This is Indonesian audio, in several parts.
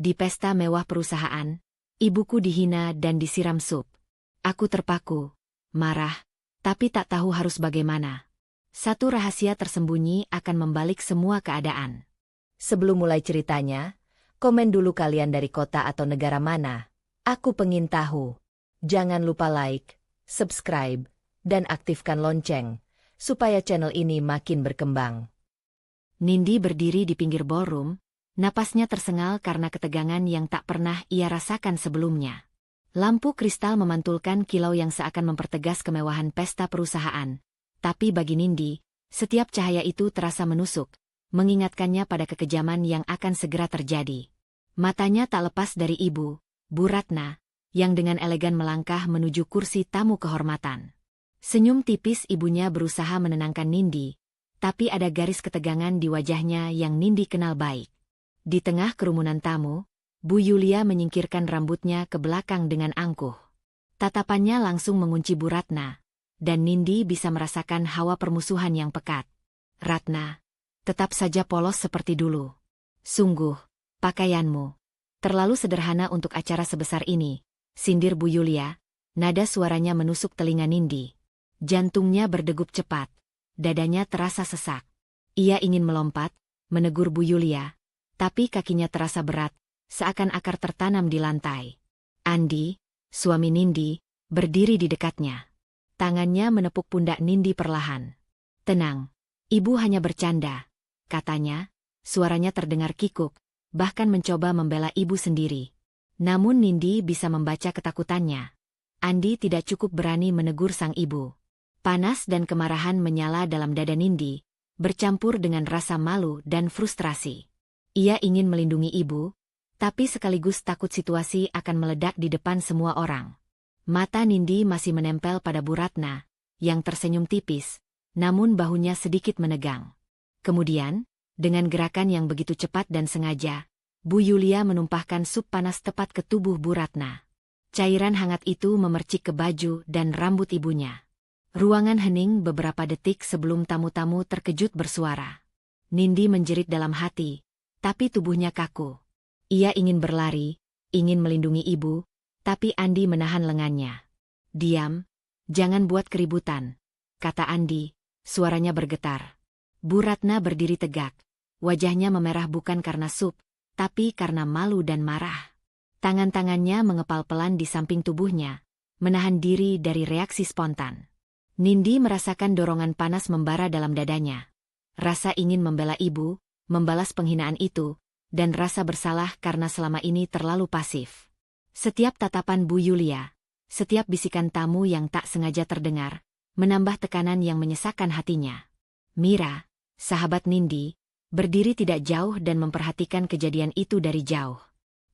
Di pesta mewah perusahaan, ibuku dihina dan disiram sup. Aku terpaku, marah, tapi tak tahu harus bagaimana. Satu rahasia tersembunyi akan membalik semua keadaan. Sebelum mulai ceritanya, komen dulu kalian dari kota atau negara mana. Aku pengen tahu. Jangan lupa like, subscribe, dan aktifkan lonceng, supaya channel ini makin berkembang. Nindi berdiri di pinggir ballroom, napasnya tersengal karena ketegangan yang tak pernah ia rasakan sebelumnya. Lampu kristal memantulkan kilau yang seakan mempertegas kemewahan pesta perusahaan. Tapi bagi Nindi, setiap cahaya itu terasa menusuk, mengingatkannya pada kekejaman yang akan segera terjadi. Matanya tak lepas dari ibu, Bu Ratna, yang dengan elegan melangkah menuju kursi tamu kehormatan. Senyum tipis ibunya berusaha menenangkan Nindi, tapi ada garis ketegangan di wajahnya yang Nindi kenal baik. Di tengah kerumunan tamu, Bu Yulia menyingkirkan rambutnya ke belakang dengan angkuh. Tatapannya langsung mengunci Bu Ratna, dan Nindi bisa merasakan hawa permusuhan yang pekat. Ratna, tetap saja polos seperti dulu. Sungguh, pakaianmu terlalu sederhana untuk acara sebesar ini, sindir Bu Yulia. Nada suaranya menusuk telinga Nindi. Jantungnya berdegup cepat, dadanya terasa sesak. Ia ingin melompat, menegur Bu Yulia, tapi kakinya terasa berat, seakan akar tertanam di lantai. Andi, suami Nindi, berdiri di dekatnya. Tangannya menepuk pundak Nindi perlahan. Tenang, ibu hanya bercanda, katanya, suaranya terdengar kikuk, bahkan mencoba membela ibu sendiri. Namun Nindi bisa membaca ketakutannya. Andi tidak cukup berani menegur sang ibu. Panas dan kemarahan menyala dalam dada Nindi, bercampur dengan rasa malu dan frustrasi. Ia ingin melindungi ibu, tapi sekaligus takut situasi akan meledak di depan semua orang. Mata Nindi masih menempel pada Bu Ratna, yang tersenyum tipis, namun bahunya sedikit menegang. Kemudian, dengan gerakan yang begitu cepat dan sengaja, Bu Yulia menumpahkan sup panas tepat ke tubuh Bu Ratna. Cairan hangat itu memercik ke baju dan rambut ibunya. Ruangan hening beberapa detik sebelum tamu-tamu terkejut bersuara. Nindi menjerit dalam hati, tapi tubuhnya kaku. Ia ingin berlari, ingin melindungi ibu, tapi Andi menahan lengannya. Diam, jangan buat keributan, kata Andi, suaranya bergetar. Bu Ratna berdiri tegak, wajahnya memerah bukan karena sup, tapi karena malu dan marah. Tangan-tangannya mengepal pelan di samping tubuhnya, menahan diri dari reaksi spontan. Nindi merasakan dorongan panas membara dalam dadanya. Rasa ingin membela ibu, membalas penghinaan itu, dan rasa bersalah karena selama ini terlalu pasif. Setiap tatapan Bu Yulia, setiap bisikan tamu yang tak sengaja terdengar, menambah tekanan yang menyesakkan hatinya. Mira, sahabat Nindi, berdiri tidak jauh dan memperhatikan kejadian itu dari jauh.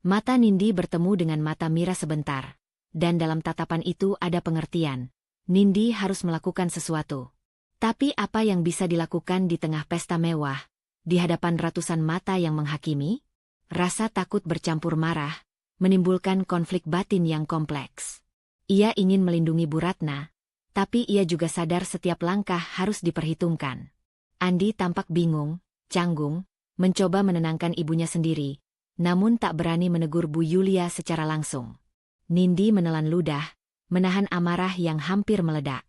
Mata Nindi bertemu dengan mata Mira sebentar, dan dalam tatapan itu ada pengertian. Nindi harus melakukan sesuatu. Tapi apa yang bisa dilakukan di tengah pesta mewah, di hadapan ratusan mata yang menghakimi? Rasa takut bercampur marah, menimbulkan konflik batin yang kompleks. Ia ingin melindungi Bu Ratna, tapi ia juga sadar setiap langkah harus diperhitungkan. Andi tampak bingung, canggung, mencoba menenangkan ibunya sendiri, namun tak berani menegur Bu Yulia secara langsung. Nindi menelan ludah, menahan amarah yang hampir meledak.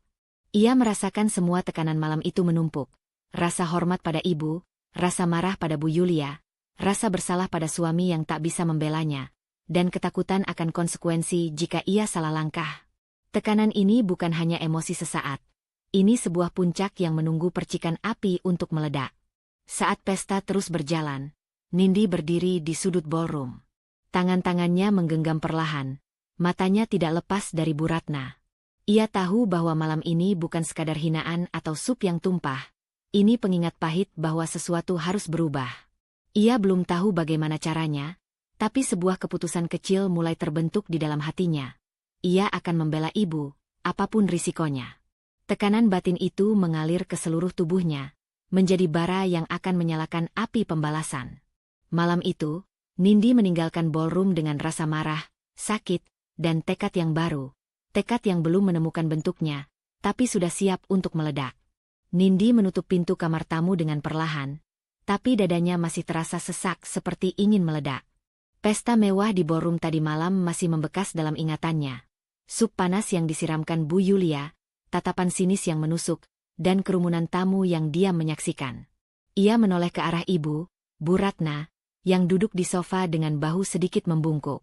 Ia merasakan semua tekanan malam itu menumpuk. Rasa hormat pada ibu, rasa marah pada Bu Yulia, rasa bersalah pada suami yang tak bisa membelanya, dan ketakutan akan konsekuensi jika ia salah langkah. Tekanan ini bukan hanya emosi sesaat. Ini sebuah puncak yang menunggu percikan api untuk meledak. Saat pesta terus berjalan, Nindi berdiri di sudut ballroom. Tangan-tangannya menggenggam perlahan, matanya tidak lepas dari Bu Ratna. Ia tahu bahwa malam ini bukan sekadar hinaan atau sup yang tumpah. Ini pengingat pahit bahwa sesuatu harus berubah. Ia belum tahu bagaimana caranya, tapi sebuah keputusan kecil mulai terbentuk di dalam hatinya. Ia akan membela ibu, apapun risikonya. Tekanan batin itu mengalir ke seluruh tubuhnya, menjadi bara yang akan menyalakan api pembalasan. Malam itu, Nindi meninggalkan ballroom dengan rasa marah, sakit, dan tekad yang baru. Tekad yang belum menemukan bentuknya, tapi sudah siap untuk meledak. Nindi menutup pintu kamar tamu dengan perlahan, tapi dadanya masih terasa sesak seperti ingin meledak. Pesta mewah di ballroom tadi malam masih membekas dalam ingatannya. Sup panas yang disiramkan Bu Yulia, tatapan sinis yang menusuk, dan kerumunan tamu yang diam menyaksikan. Ia menoleh ke arah ibu, Bu Ratna, yang duduk di sofa dengan bahu sedikit membungkuk.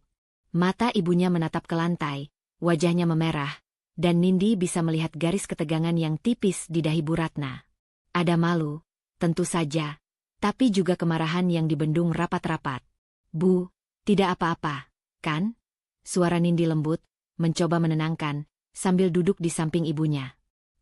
Mata ibunya menatap ke lantai, wajahnya memerah, dan Nindi bisa melihat garis ketegangan yang tipis di dahi Bu Ratna. Ada malu, tentu saja, tapi juga kemarahan yang dibendung rapat-rapat. Bu, tidak apa-apa, kan? Suara Nindi lembut, mencoba menenangkan, sambil duduk di samping ibunya.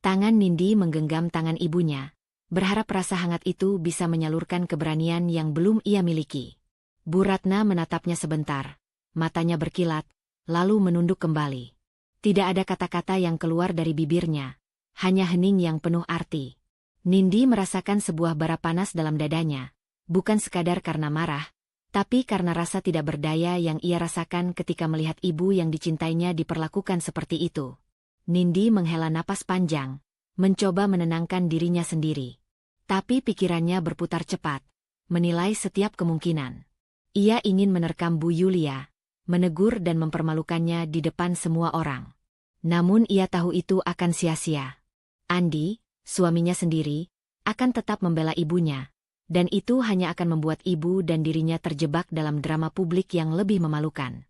Tangan Nindi menggenggam tangan ibunya, berharap rasa hangat itu bisa menyalurkan keberanian yang belum ia miliki. Bu Ratna menatapnya sebentar, matanya berkilat, lalu menunduk kembali. Tidak ada kata-kata yang keluar dari bibirnya, hanya hening yang penuh arti. Nindi merasakan sebuah bara panas dalam dadanya, bukan sekadar karena marah, tapi karena rasa tidak berdaya yang ia rasakan ketika melihat ibu yang dicintainya diperlakukan seperti itu. Nindi menghela napas panjang, mencoba menenangkan dirinya sendiri. Tapi pikirannya berputar cepat, menilai setiap kemungkinan. Ia ingin menerkam Bu Yulia, menegur dan mempermalukannya di depan semua orang. Namun ia tahu itu akan sia-sia. Andi, suaminya sendiri, akan tetap membela ibunya, dan itu hanya akan membuat ibu dan dirinya terjebak dalam drama publik yang lebih memalukan.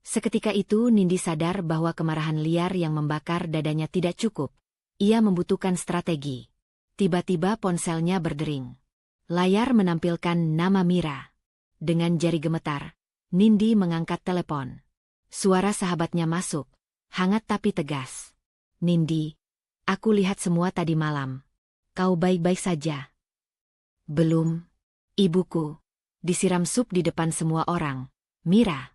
Seketika itu Nindi sadar bahwa kemarahan liar yang membakar dadanya tidak cukup. Ia membutuhkan strategi. Tiba-tiba ponselnya berdering. Layar menampilkan nama Mira. Dengan jari gemetar, Nindi mengangkat telepon. Suara sahabatnya masuk, hangat tapi tegas. Nindi, aku lihat semua tadi malam. Kau baik-baik saja? Belum. Ibuku. Disiram sup di depan semua orang. Mira.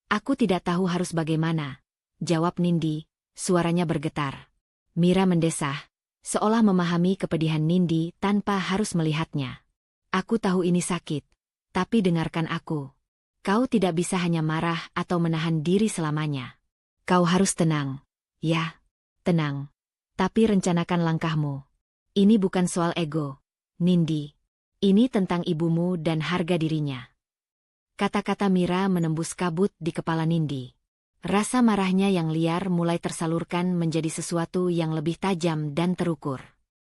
Aku tidak tahu harus bagaimana. Jawab Nindi, suaranya bergetar. Mira mendesah, seolah memahami kepedihan Nindi tanpa harus melihatnya. Aku tahu ini sakit, tapi dengarkan aku. Kau tidak bisa hanya marah atau menahan diri selamanya. Kau harus tenang. Ya. Tenang. Tapi rencanakan langkahmu. Ini bukan soal ego, Nindi. Ini tentang ibumu dan harga dirinya. Kata-kata Mira menembus kabut di kepala Nindi. Rasa marahnya yang liar mulai tersalurkan menjadi sesuatu yang lebih tajam dan terukur.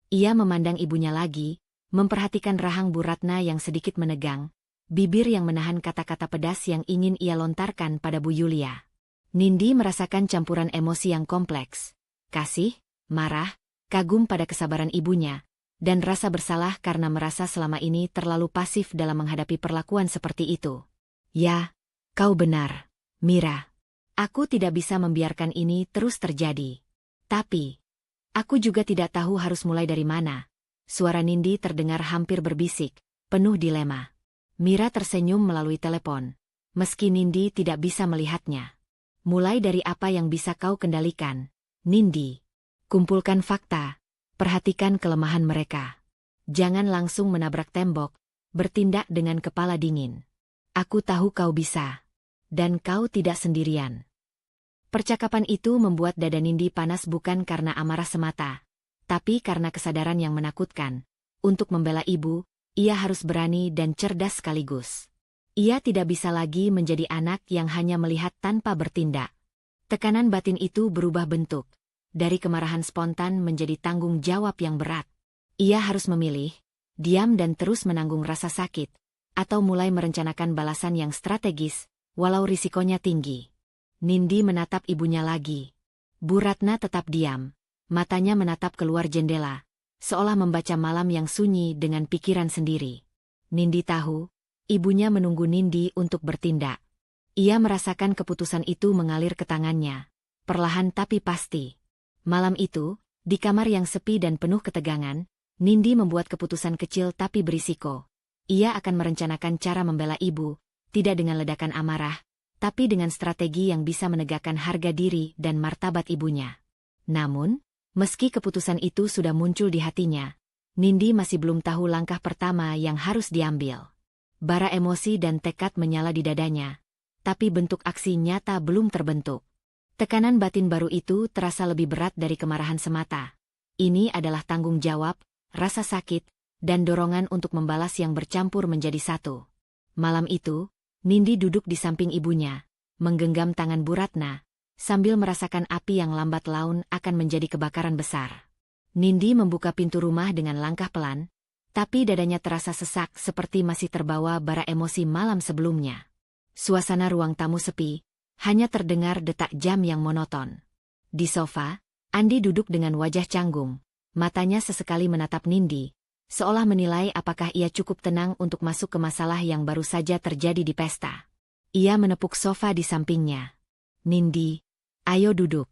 Ia memandang ibunya lagi, memperhatikan rahang Bu Ratna yang sedikit menegang, bibir yang menahan kata-kata pedas yang ingin ia lontarkan pada Bu Yulia. Nindi merasakan campuran emosi yang kompleks. Kasih, marah, kagum pada kesabaran ibunya, dan rasa bersalah karena merasa selama ini terlalu pasif dalam menghadapi perlakuan seperti itu. Ya, kau benar, Mira. Aku tidak bisa membiarkan ini terus terjadi. Tapi, aku juga tidak tahu harus mulai dari mana. Suara Nindi terdengar hampir berbisik, penuh dilema. Mira tersenyum melalui telepon, meski Nindi tidak bisa melihatnya. Mulai dari apa yang bisa kau kendalikan, Nindi. Kumpulkan fakta, perhatikan kelemahan mereka. Jangan langsung menabrak tembok, bertindak dengan kepala dingin. Aku tahu kau bisa. Dan kau tidak sendirian. Percakapan itu membuat dada Nindi panas bukan karena amarah semata, tapi karena kesadaran yang menakutkan. Untuk membela ibu, ia harus berani dan cerdas sekaligus. Ia tidak bisa lagi menjadi anak yang hanya melihat tanpa bertindak. Tekanan batin itu berubah bentuk. Dari kemarahan spontan menjadi tanggung jawab yang berat. Ia harus memilih, diam dan terus menanggung rasa sakit, atau mulai merencanakan balasan yang strategis, walau risikonya tinggi. Nindi menatap ibunya lagi. Bu Ratna tetap diam, matanya menatap keluar jendela, seolah membaca malam yang sunyi dengan pikiran sendiri. Nindi tahu, ibunya menunggu Nindi untuk bertindak. Ia merasakan keputusan itu mengalir ke tangannya, perlahan tapi pasti. Malam itu, di kamar yang sepi dan penuh ketegangan, Nindi membuat keputusan kecil tapi berisiko. Ia akan merencanakan cara membela ibu, tidak dengan ledakan amarah, tapi dengan strategi yang bisa menegakkan harga diri dan martabat ibunya. Namun, meski keputusan itu sudah muncul di hatinya, Nindi masih belum tahu langkah pertama yang harus diambil. Bara emosi dan tekad menyala di dadanya, tapi bentuk aksi nyata belum terbentuk. Tekanan batin baru itu terasa lebih berat dari kemarahan semata. Ini adalah tanggung jawab, rasa sakit, dan dorongan untuk membalas yang bercampur menjadi satu. Malam itu, Nindi duduk di samping ibunya, menggenggam tangan Bu Ratna, sambil merasakan api yang lambat laun akan menjadi kebakaran besar. Nindi membuka pintu rumah dengan langkah pelan, tapi dadanya terasa sesak seperti masih terbawa bara emosi malam sebelumnya. Suasana ruang tamu sepi, hanya terdengar detak jam yang monoton. Di sofa, Andi duduk dengan wajah canggung, matanya sesekali menatap Nindi, seolah menilai apakah ia cukup tenang untuk masuk ke masalah yang baru saja terjadi di pesta. Ia menepuk sofa di sampingnya. Nindi, ayo duduk.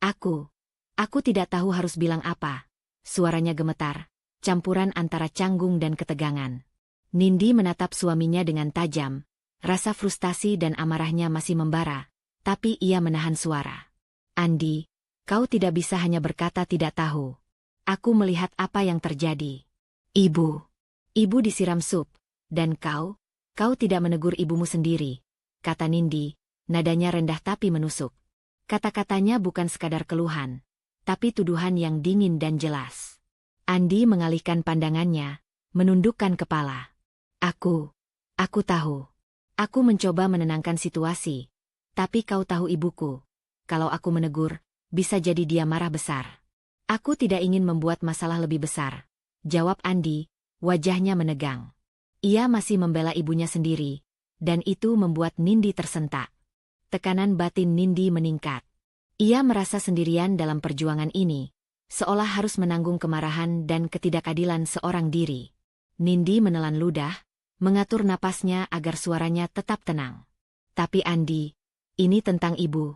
Aku tidak tahu harus bilang apa. Suaranya gemetar, campuran antara canggung dan ketegangan. Nindi menatap suaminya dengan tajam, rasa frustasi dan amarahnya masih membara, tapi ia menahan suara. Andi, kau tidak bisa hanya berkata tidak tahu. Aku melihat apa yang terjadi. Ibu disiram sup, dan kau tidak menegur ibumu sendiri, kata Nindi, nadanya rendah tapi menusuk. Kata-katanya bukan sekadar keluhan, tapi tuduhan yang dingin dan jelas. Andi mengalihkan pandangannya, menundukkan kepala. Aku tahu. Aku mencoba menenangkan situasi, tapi kau tahu ibuku. Kalau aku menegur, bisa jadi dia marah besar. Aku tidak ingin membuat masalah lebih besar, jawab Andi, wajahnya menegang. Ia masih membela ibunya sendiri, dan itu membuat Nindi tersentak. Tekanan batin Nindi meningkat. Ia merasa sendirian dalam perjuangan ini, seolah harus menanggung kemarahan dan ketidakadilan seorang diri. Nindi menelan ludah, mengatur napasnya agar suaranya tetap tenang. Tapi Andi, ini tentang ibu.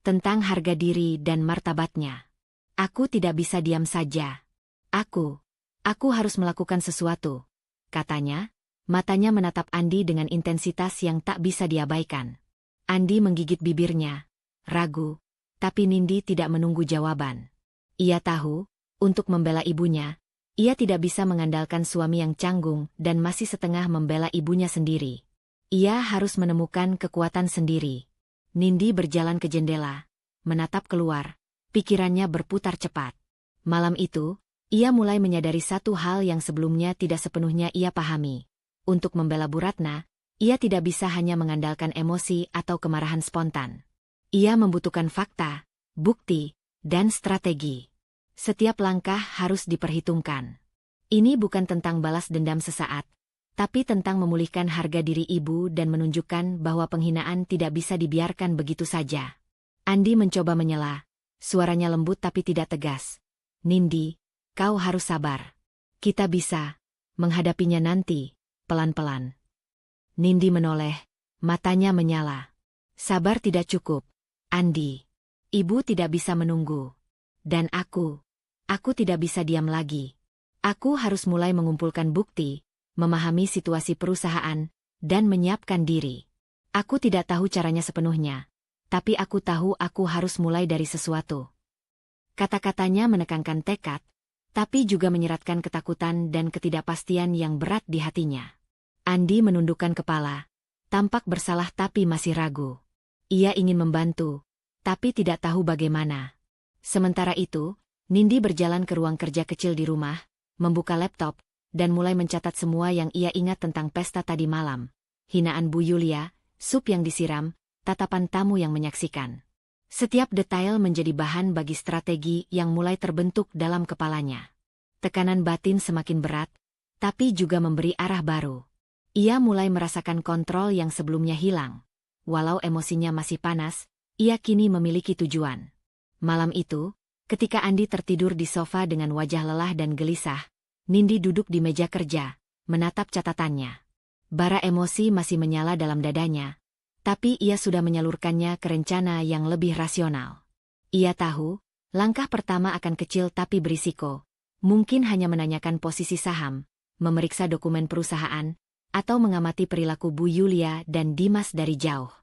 Tentang harga diri dan martabatnya. Aku tidak bisa diam saja. Aku harus melakukan sesuatu, katanya, matanya menatap Andi dengan intensitas yang tak bisa diabaikan. Andi menggigit bibirnya, ragu, tapi Nindi tidak menunggu jawaban. Ia tahu, untuk membela ibunya, ia tidak bisa mengandalkan suami yang canggung dan masih setengah membela ibunya sendiri. Ia harus menemukan kekuatan sendiri. Nindi berjalan ke jendela, menatap keluar, pikirannya berputar cepat. Malam itu, ia mulai menyadari satu hal yang sebelumnya tidak sepenuhnya ia pahami. Untuk membela Bu Ratna, ia tidak bisa hanya mengandalkan emosi atau kemarahan spontan. Ia membutuhkan fakta, bukti, dan strategi. Setiap langkah harus diperhitungkan. Ini bukan tentang balas dendam sesaat, tapi tentang memulihkan harga diri ibu dan menunjukkan bahwa penghinaan tidak bisa dibiarkan begitu saja. Andi mencoba menyela, suaranya lembut tapi tidak tegas. Nindi, kau harus sabar. Kita bisa menghadapinya nanti, pelan-pelan. Nindi menoleh, matanya menyala. Sabar tidak cukup, Andi. Ibu tidak bisa menunggu. Dan aku tidak bisa diam lagi. Aku harus mulai mengumpulkan bukti, memahami situasi perusahaan, dan menyiapkan diri. Aku tidak tahu caranya sepenuhnya, tapi aku tahu aku harus mulai dari sesuatu. Kata-katanya menekankan tekad, tapi juga menyeratkan ketakutan dan ketidakpastian yang berat di hatinya. Andi menundukkan kepala, tampak bersalah tapi masih ragu. Ia ingin membantu, tapi tidak tahu bagaimana. Sementara itu, Nindi berjalan ke ruang kerja kecil di rumah, membuka laptop, dan mulai mencatat semua yang ia ingat tentang pesta tadi malam. Hinaan Bu Yulia, sup yang disiram, tatapan tamu yang menyaksikan. Setiap detail menjadi bahan bagi strategi yang mulai terbentuk dalam kepalanya. Tekanan batin semakin berat, tapi juga memberi arah baru. Ia mulai merasakan kontrol yang sebelumnya hilang. Walau emosinya masih panas, ia kini memiliki tujuan. Malam itu, ketika Andi tertidur di sofa dengan wajah lelah dan gelisah, Nindi duduk di meja kerja, menatap catatannya. Bara emosi masih menyala dalam dadanya, tapi ia sudah menyalurkannya ke rencana yang lebih rasional. Ia tahu, langkah pertama akan kecil tapi berisiko. Mungkin hanya menanyakan posisi saham, memeriksa dokumen perusahaan, atau mengamati perilaku Bu Yulia dan Dimas dari jauh.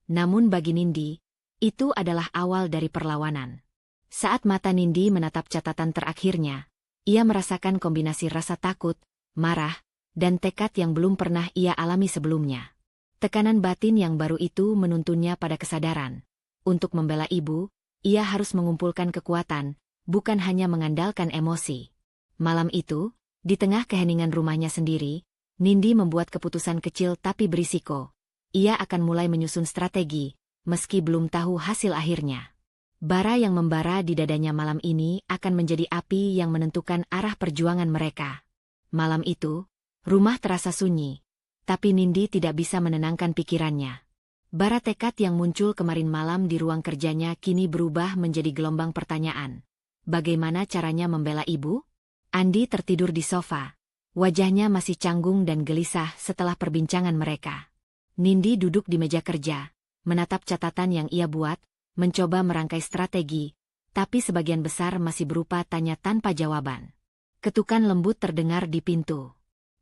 Namun bagi Nindi, itu adalah awal dari perlawanan. Saat mata Nindi menatap catatan terakhirnya, ia merasakan kombinasi rasa takut, marah, dan tekad yang belum pernah ia alami sebelumnya. Tekanan batin yang baru itu menuntunnya pada kesadaran. Untuk membela ibu, ia harus mengumpulkan kekuatan, bukan hanya mengandalkan emosi. Malam itu, di tengah keheningan rumahnya sendiri, Nindi membuat keputusan kecil tapi berisiko. ia akan mulai menyusun strategi, meski belum tahu hasil akhirnya. Bara yang membara di dadanya malam ini akan menjadi api yang menentukan arah perjuangan mereka. Malam itu, rumah terasa sunyi, tapi Nindi tidak bisa menenangkan pikirannya. Bara tekad yang muncul kemarin malam di ruang kerjanya kini berubah menjadi gelombang pertanyaan. Bagaimana caranya membela ibu? Andi tertidur di sofa. Wajahnya masih canggung dan gelisah setelah perbincangan mereka. Nindi duduk di meja kerja, menatap catatan yang ia buat, mencoba merangkai strategi, tapi sebagian besar masih berupa tanya tanpa jawaban. Ketukan lembut terdengar di pintu.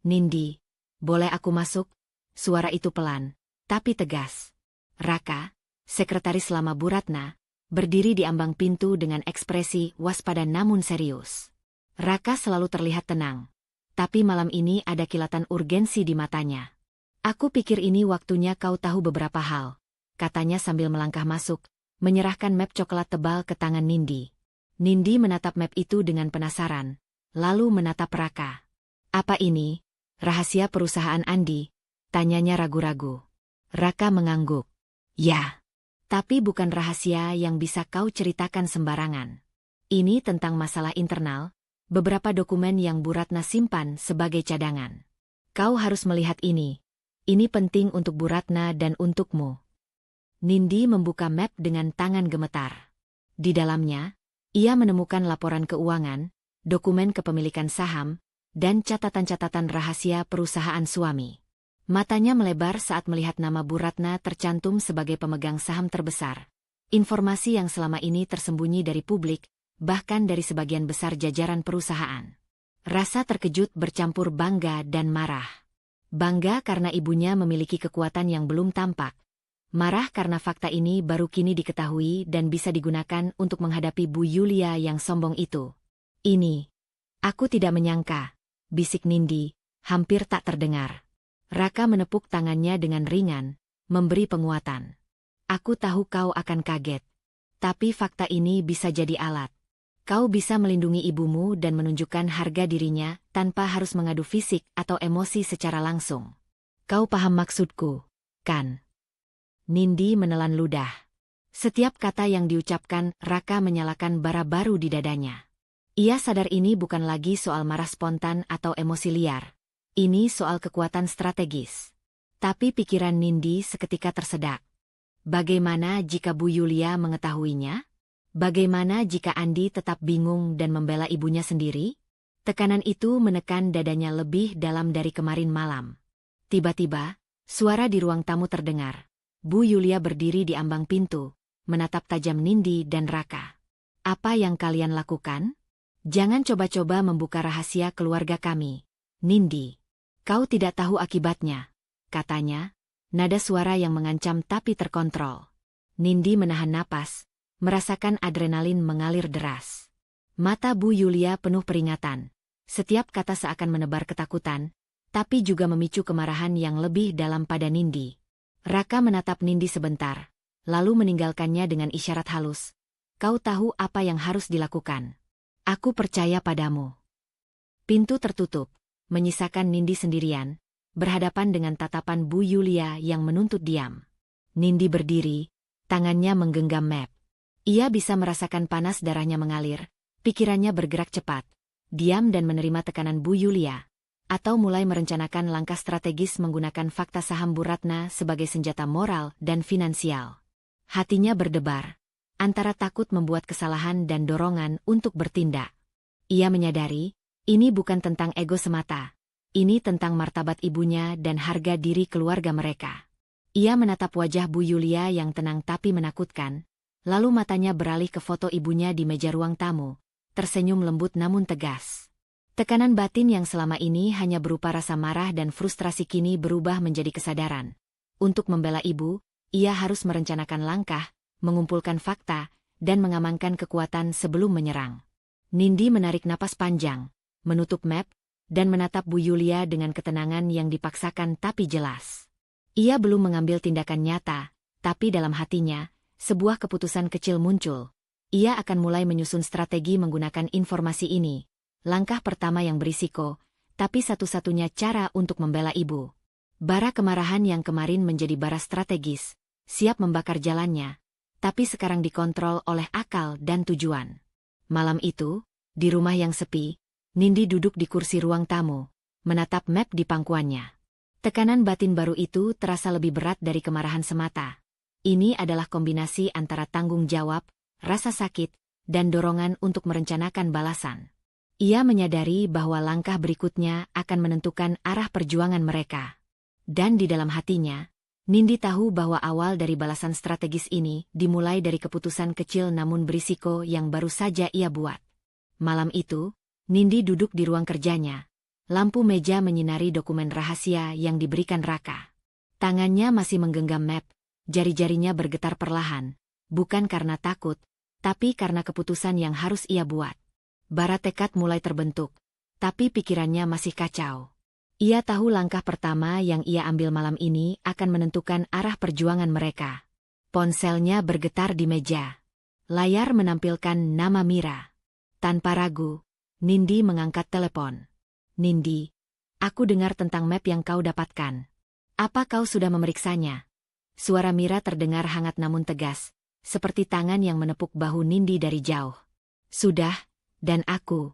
"Nindi, boleh aku masuk?" Suara itu pelan, tapi tegas. Raka, sekretaris lama Bu Ratna, berdiri di ambang pintu dengan ekspresi waspada namun serius. Raka selalu terlihat tenang, tapi malam ini ada kilatan urgensi di matanya. "Aku pikir ini waktunya kau tahu beberapa hal," katanya sambil melangkah masuk, menyerahkan map coklat tebal ke tangan Nindi. Nindi menatap map itu dengan penasaran, lalu menatap Raka. "Apa ini? Rahasia perusahaan Andi?" tanyanya ragu-ragu. Raka mengangguk. "Ya. Tapi bukan rahasia yang bisa kau ceritakan sembarangan. Ini tentang masalah internal, beberapa dokumen yang Bu Ratna simpan sebagai cadangan. Kau harus melihat ini. Ini penting untuk Bu Ratna dan untukmu." Nindi membuka map dengan tangan gemetar. Di dalamnya, ia menemukan laporan keuangan, dokumen kepemilikan saham, dan catatan-catatan rahasia perusahaan suami. Matanya melebar saat melihat nama Bu Ratna tercantum sebagai pemegang saham terbesar. Informasi yang selama ini tersembunyi dari publik, bahkan dari sebagian besar jajaran perusahaan. Rasa terkejut bercampur bangga dan marah. Bangga karena ibunya memiliki kekuatan yang belum tampak. Marah karena fakta ini baru kini diketahui dan bisa digunakan untuk menghadapi Bu Yulia yang sombong itu. "Ini, aku tidak menyangka," bisik Nindi, hampir tak terdengar. Raka menepuk tangannya dengan ringan, memberi penguatan. "Aku tahu kau akan kaget. Tapi fakta ini bisa jadi alat. Kau bisa melindungi ibumu dan menunjukkan harga dirinya tanpa harus mengadu fisik atau emosi secara langsung. Kau paham maksudku, kan?" Nindi menelan ludah. Setiap kata yang diucapkan, Raka menyalakan bara baru di dadanya. Ia sadar ini bukan lagi soal marah spontan atau emosi liar. Ini soal kekuatan strategis. Tapi pikiran Nindi seketika tersedak. Bagaimana jika Bu Yulia mengetahuinya? Bagaimana jika Andi tetap bingung dan membela ibunya sendiri? Tekanan itu menekan dadanya lebih dalam dari kemarin malam. Tiba-tiba, suara di ruang tamu terdengar. Bu Yulia berdiri di ambang pintu, menatap tajam Nindi dan Raka. "Apa yang kalian lakukan? Jangan coba-coba membuka rahasia keluarga kami, Nindi. Kau tidak tahu akibatnya," katanya, nada suara yang mengancam tapi terkontrol. Nindi menahan napas, merasakan adrenalin mengalir deras. Mata Bu Yulia penuh peringatan. Setiap kata seakan menebar ketakutan, tapi juga memicu kemarahan yang lebih dalam pada Nindi. Raka menatap Nindi sebentar, lalu meninggalkannya dengan isyarat halus. "Kau tahu apa yang harus dilakukan. Aku percaya padamu." Pintu tertutup, menyisakan Nindi sendirian, berhadapan dengan tatapan Bu Yulia yang menuntut diam. Nindi berdiri, tangannya menggenggam map. Ia bisa merasakan panas darahnya mengalir, pikirannya bergerak cepat, diam dan menerima tekanan Bu Yulia, atau mulai merencanakan langkah strategis menggunakan fakta saham Bu Ratna sebagai senjata moral dan finansial. Hatinya berdebar, antara takut membuat kesalahan dan dorongan untuk bertindak. Ia menyadari, ini bukan tentang ego semata. Ini tentang martabat ibunya dan harga diri keluarga mereka. Ia menatap wajah Bu Yulia yang tenang tapi menakutkan, lalu matanya beralih ke foto ibunya di meja ruang tamu, tersenyum lembut namun tegas. Tekanan batin yang selama ini hanya berupa rasa marah dan frustrasi kini berubah menjadi kesadaran. Untuk membela ibu, ia harus merencanakan langkah, mengumpulkan fakta, dan mengamankan kekuatan sebelum menyerang. Nindi menarik napas panjang, menutup map, dan menatap Bu Yulia dengan ketenangan yang dipaksakan tapi jelas. Ia belum mengambil tindakan nyata, tapi dalam hatinya, sebuah keputusan kecil muncul. Ia akan mulai menyusun strategi menggunakan informasi ini. Langkah pertama yang berisiko, tapi satu-satunya cara untuk membela ibu. Bara kemarahan yang kemarin menjadi bara strategis, siap membakar jalannya, tapi sekarang dikontrol oleh akal dan tujuan. Malam itu, di rumah yang sepi, Nindi duduk di kursi ruang tamu, menatap map di pangkuannya. Tekanan batin baru itu terasa lebih berat dari kemarahan semata. Ini adalah kombinasi antara tanggung jawab, rasa sakit, dan dorongan untuk merencanakan balasan. Ia menyadari bahwa langkah berikutnya akan menentukan arah perjuangan mereka. Dan di dalam hatinya, Nindi tahu bahwa awal dari balasan strategis ini dimulai dari keputusan kecil namun berisiko yang baru saja ia buat. Malam itu, Nindi duduk di ruang kerjanya. Lampu meja menyinari dokumen rahasia yang diberikan Raka. Tangannya masih menggenggam map, jari-jarinya bergetar perlahan, bukan karena takut, tapi karena keputusan yang harus ia buat. Bara tekad mulai terbentuk, tapi pikirannya masih kacau. Ia tahu langkah pertama yang ia ambil malam ini akan menentukan arah perjuangan mereka. Ponselnya bergetar di meja. Layar menampilkan nama Mira. Tanpa ragu, Nindi mengangkat telepon. Nindi, aku dengar tentang map yang kau dapatkan. Apa kau sudah memeriksanya? Suara Mira terdengar hangat namun tegas, seperti tangan yang menepuk bahu Nindi dari jauh. Sudah, dan aku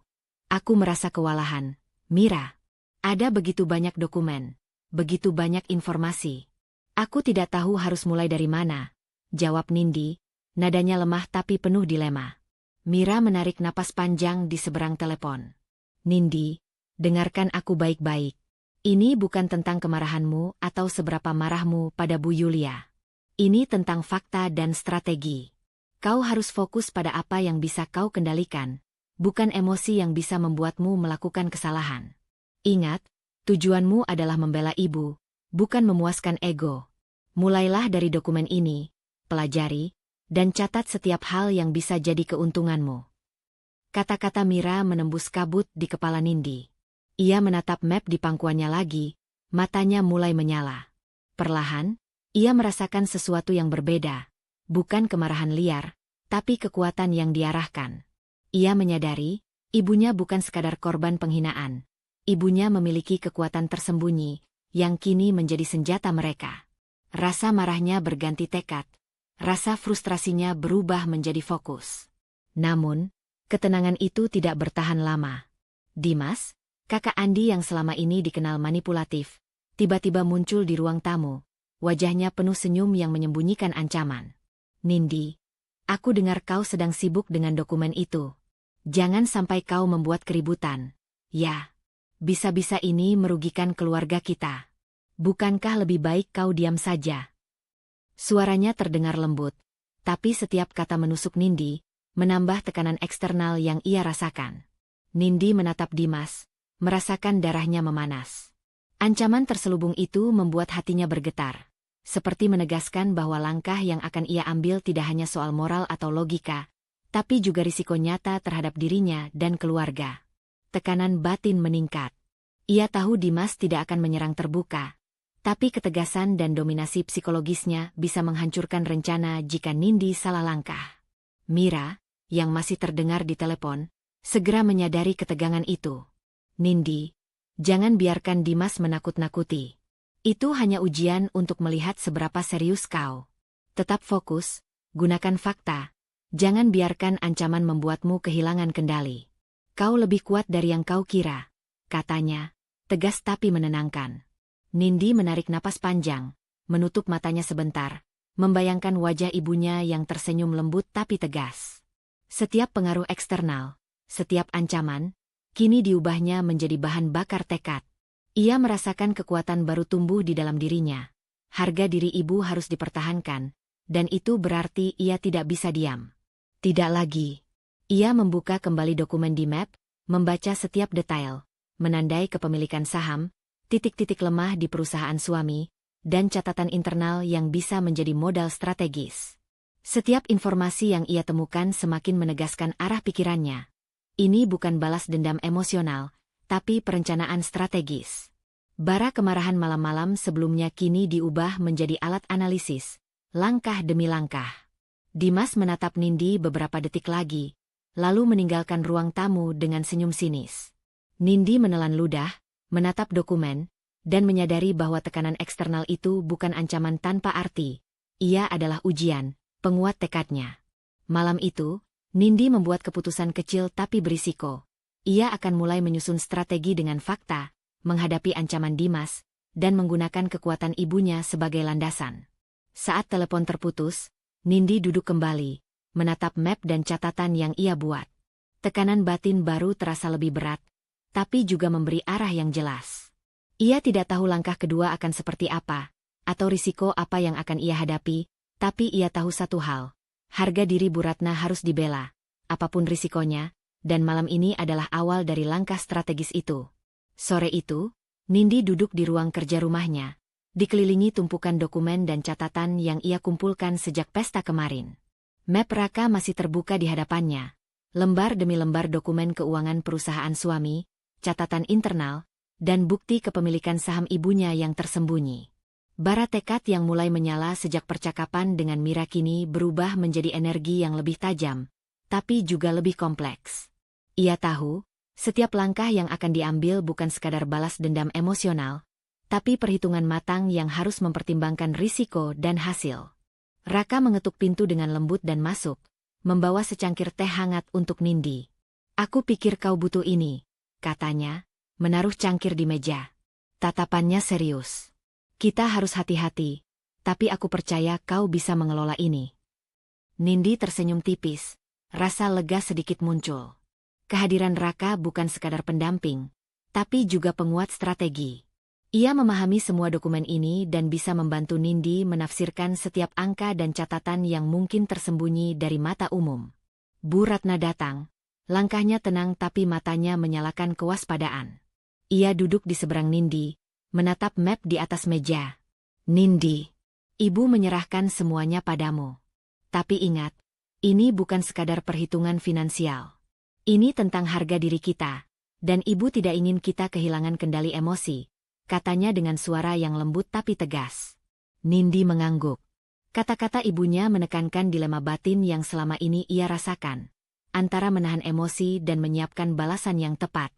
merasa kewalahan. Mira. Ada begitu banyak dokumen, begitu banyak informasi. Aku tidak tahu harus mulai dari mana, jawab Nindi, nadanya lemah tapi penuh dilema. Mira menarik napas panjang di seberang telepon. Nindi, dengarkan aku baik-baik. Ini bukan tentang kemarahanmu atau seberapa marahmu pada Bu Yulia. Ini tentang fakta dan strategi. Kau harus fokus pada apa yang bisa kau kendalikan, bukan emosi yang bisa membuatmu melakukan kesalahan. Ingat, tujuanmu adalah membela ibu, bukan memuaskan ego. Mulailah dari dokumen ini, pelajari, dan catat setiap hal yang bisa jadi keuntunganmu. Kata-kata Mira menembus kabut di kepala Nindi. Ia menatap map di pangkuannya lagi, matanya mulai menyala. Perlahan, ia merasakan sesuatu yang berbeda, bukan kemarahan liar, tapi kekuatan yang diarahkan. Ia menyadari, ibunya bukan sekadar korban penghinaan. Ibunya memiliki kekuatan tersembunyi, yang kini menjadi senjata mereka. Rasa marahnya berganti tekad. Rasa frustrasinya berubah menjadi fokus. Namun, ketenangan itu tidak bertahan lama. Dimas, kakak Andi yang selama ini dikenal manipulatif, tiba-tiba muncul di ruang tamu. Wajahnya penuh senyum yang menyembunyikan ancaman. Nindi, aku dengar kau sedang sibuk dengan dokumen itu. Jangan sampai kau membuat keributan. Ya. Bisa-bisa ini merugikan keluarga kita. Bukankah lebih baik kau diam saja? Suaranya terdengar lembut, tapi setiap kata menusuk Nindi, menambah tekanan eksternal yang ia rasakan. Nindi menatap Dimas, merasakan darahnya memanas. Ancaman terselubung itu membuat hatinya bergetar, seperti menegaskan bahwa langkah yang akan ia ambil tidak hanya soal moral atau logika, tapi juga risiko nyata terhadap dirinya dan keluarga. Tekanan batin meningkat. Ia tahu Dimas tidak akan menyerang terbuka, tapi ketegasan dan dominasi psikologisnya bisa menghancurkan rencana jika Nindi salah langkah. Mira, yang masih terdengar di telepon, segera menyadari ketegangan itu. Nindi, jangan biarkan Dimas menakut-nakuti. Itu hanya ujian untuk melihat seberapa serius kau. Tetap fokus, gunakan fakta, jangan biarkan ancaman membuatmu kehilangan kendali. Kau lebih kuat dari yang kau kira, katanya, tegas tapi menenangkan. Nindi menarik napas panjang, menutup matanya sebentar, membayangkan wajah ibunya yang tersenyum lembut tapi tegas. Setiap pengaruh eksternal, setiap ancaman, kini diubahnya menjadi bahan bakar tekad. Ia merasakan kekuatan baru tumbuh di dalam dirinya. Harga diri ibu harus dipertahankan, dan itu berarti ia tidak bisa diam. Tidak lagi. Ia membuka kembali dokumen di map, membaca setiap detail, menandai kepemilikan saham, titik-titik lemah di perusahaan suami, dan catatan internal yang bisa menjadi modal strategis. Setiap informasi yang ia temukan semakin menegaskan arah pikirannya. Ini bukan balas dendam emosional, tapi perencanaan strategis. Bara kemarahan malam-malam sebelumnya kini diubah menjadi alat analisis, langkah demi langkah. Dimas menatap Nindi beberapa detik lagi, lalu meninggalkan ruang tamu dengan senyum sinis. Nindi menelan ludah, menatap dokumen, dan menyadari bahwa tekanan eksternal itu bukan ancaman tanpa arti. Ia adalah ujian, penguat tekadnya. Malam itu, Nindi membuat keputusan kecil tapi berisiko. Ia akan mulai menyusun strategi dengan fakta, menghadapi ancaman Dimas, dan menggunakan kekuatan ibunya sebagai landasan. Saat telepon terputus, Nindi duduk kembali, menatap map dan catatan yang ia buat. Tekanan batin baru terasa lebih berat, tapi juga memberi arah yang jelas. Ia tidak tahu langkah kedua akan seperti apa, atau risiko apa yang akan ia hadapi, tapi ia tahu satu hal. Harga diri Bu Ratna harus dibela, apapun risikonya, dan malam ini adalah awal dari langkah strategis itu. Sore itu, Nindi duduk di ruang kerja rumahnya, dikelilingi tumpukan dokumen dan catatan yang ia kumpulkan sejak pesta kemarin. Map Raka masih terbuka di hadapannya. Lembar demi lembar dokumen keuangan perusahaan suami, catatan internal, dan bukti kepemilikan saham ibunya yang tersembunyi. Bara tekad yang mulai menyala sejak percakapan dengan Mira kini berubah menjadi energi yang lebih tajam, tapi juga lebih kompleks. Ia tahu, setiap langkah yang akan diambil bukan sekadar balas dendam emosional, tapi perhitungan matang yang harus mempertimbangkan risiko dan hasil. Raka mengetuk pintu dengan lembut dan masuk, membawa secangkir teh hangat untuk Nindi. "Aku pikir kau butuh ini," katanya, menaruh cangkir di meja. Tatapannya serius. "Kita harus hati-hati, tapi aku percaya kau bisa mengelola ini." Nindi tersenyum tipis, rasa lega sedikit muncul. Kehadiran Raka bukan sekadar pendamping, tapi juga penguat strategi. Ia memahami semua dokumen ini dan bisa membantu Nindi menafsirkan setiap angka dan catatan yang mungkin tersembunyi dari mata umum. Bu Ratna datang. Langkahnya tenang tapi matanya menyalakan kewaspadaan. Ia duduk di seberang Nindi, menatap map di atas meja. "Nindi, ibu menyerahkan semuanya padamu. Tapi ingat, ini bukan sekadar perhitungan finansial. Ini tentang harga diri kita, dan ibu tidak ingin kita kehilangan kendali emosi," katanya dengan suara yang lembut tapi tegas. Nindi mengangguk. Kata-kata ibunya menekankan dilema batin yang selama ini ia rasakan, antara menahan emosi dan menyiapkan balasan yang tepat.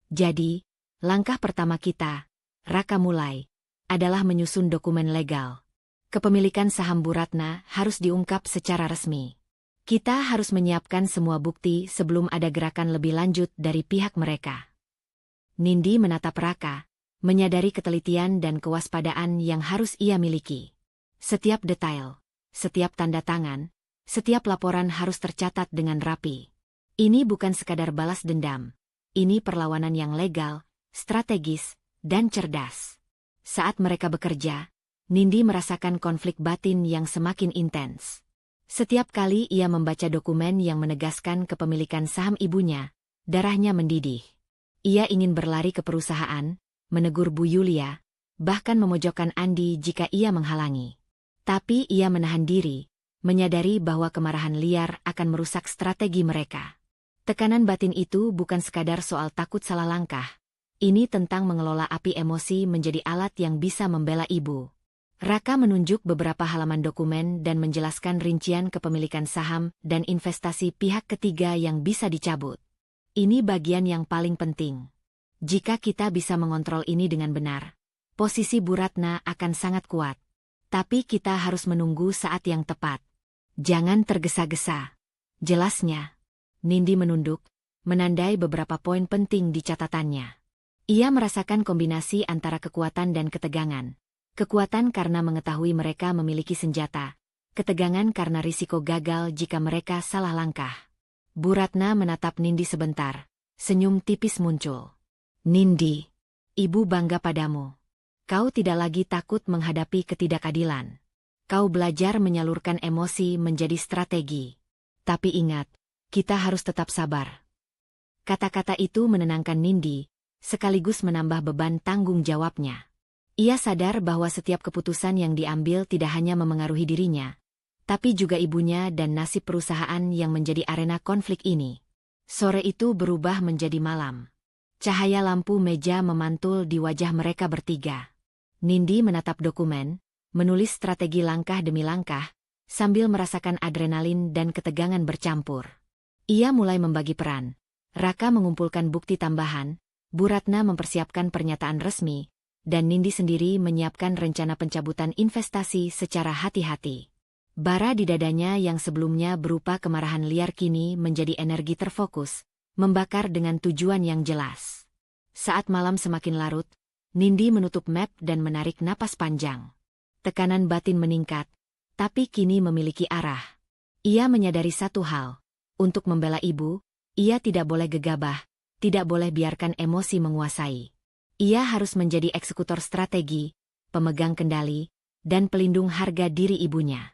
"Jadi, langkah pertama kita," Raka mulai, "adalah menyusun dokumen legal. Kepemilikan saham Bu Ratna harus diungkap secara resmi. Kita harus menyiapkan semua bukti sebelum ada gerakan lebih lanjut dari pihak mereka." Nindi menatap Raka, menyadari ketelitian dan kewaspadaan yang harus ia miliki. Setiap detail, setiap tanda tangan, setiap laporan harus tercatat dengan rapi. Ini bukan sekadar balas dendam. Ini perlawanan yang legal, strategis, dan cerdas. Saat mereka bekerja, Nindi merasakan konflik batin yang semakin intens. Setiap kali ia membaca dokumen yang menegaskan kepemilikan saham ibunya, darahnya mendidih. Ia ingin berlari ke perusahaan, menegur Bu Yulia, bahkan memojokkan Andi jika ia menghalangi. Tapi ia menahan diri, menyadari bahwa kemarahan liar akan merusak strategi mereka. Tekanan batin itu bukan sekadar soal takut salah langkah. Ini tentang mengelola api emosi menjadi alat yang bisa membela ibu. Raka menunjuk beberapa halaman dokumen dan menjelaskan rincian kepemilikan saham dan investasi pihak ketiga yang bisa dicabut. Ini bagian yang paling penting. Jika kita bisa mengontrol ini dengan benar, posisi Bu Ratna akan sangat kuat. Tapi kita harus menunggu saat yang tepat. Jangan tergesa-gesa. Jelasnya. Nindi menunduk, menandai beberapa poin penting di catatannya. Ia merasakan kombinasi antara kekuatan dan ketegangan. Kekuatan karena mengetahui mereka memiliki senjata. Ketegangan karena risiko gagal jika mereka salah langkah. Bu Ratna menatap Nindi sebentar. Senyum tipis muncul. "Nindi, ibu bangga padamu. Kau tidak lagi takut menghadapi ketidakadilan. Kau belajar menyalurkan emosi menjadi strategi. Tapi ingat, kita harus tetap sabar." Kata-kata itu menenangkan Nindi, sekaligus menambah beban tanggung jawabnya. Ia sadar bahwa setiap keputusan yang diambil tidak hanya memengaruhi dirinya, tapi juga ibunya dan nasib perusahaan yang menjadi arena konflik ini. Sore itu berubah menjadi malam. Cahaya lampu meja memantul di wajah mereka bertiga. Nindi menatap dokumen, menulis strategi langkah demi langkah, sambil merasakan adrenalin dan ketegangan bercampur. Ia mulai membagi peran. Raka mengumpulkan bukti tambahan, Bu Ratna mempersiapkan pernyataan resmi, dan Nindi sendiri menyiapkan rencana pencabutan investasi secara hati-hati. Bara di dadanya yang sebelumnya berupa kemarahan liar kini menjadi energi terfokus, membakar dengan tujuan yang jelas. Saat malam semakin larut, Nindi menutup map dan menarik napas panjang. Tekanan batin meningkat, tapi kini memiliki arah. Ia menyadari satu hal. Untuk membela ibu, ia tidak boleh gegabah, tidak boleh biarkan emosi menguasai. Ia harus menjadi eksekutor strategi, pemegang kendali, dan pelindung harga diri ibunya.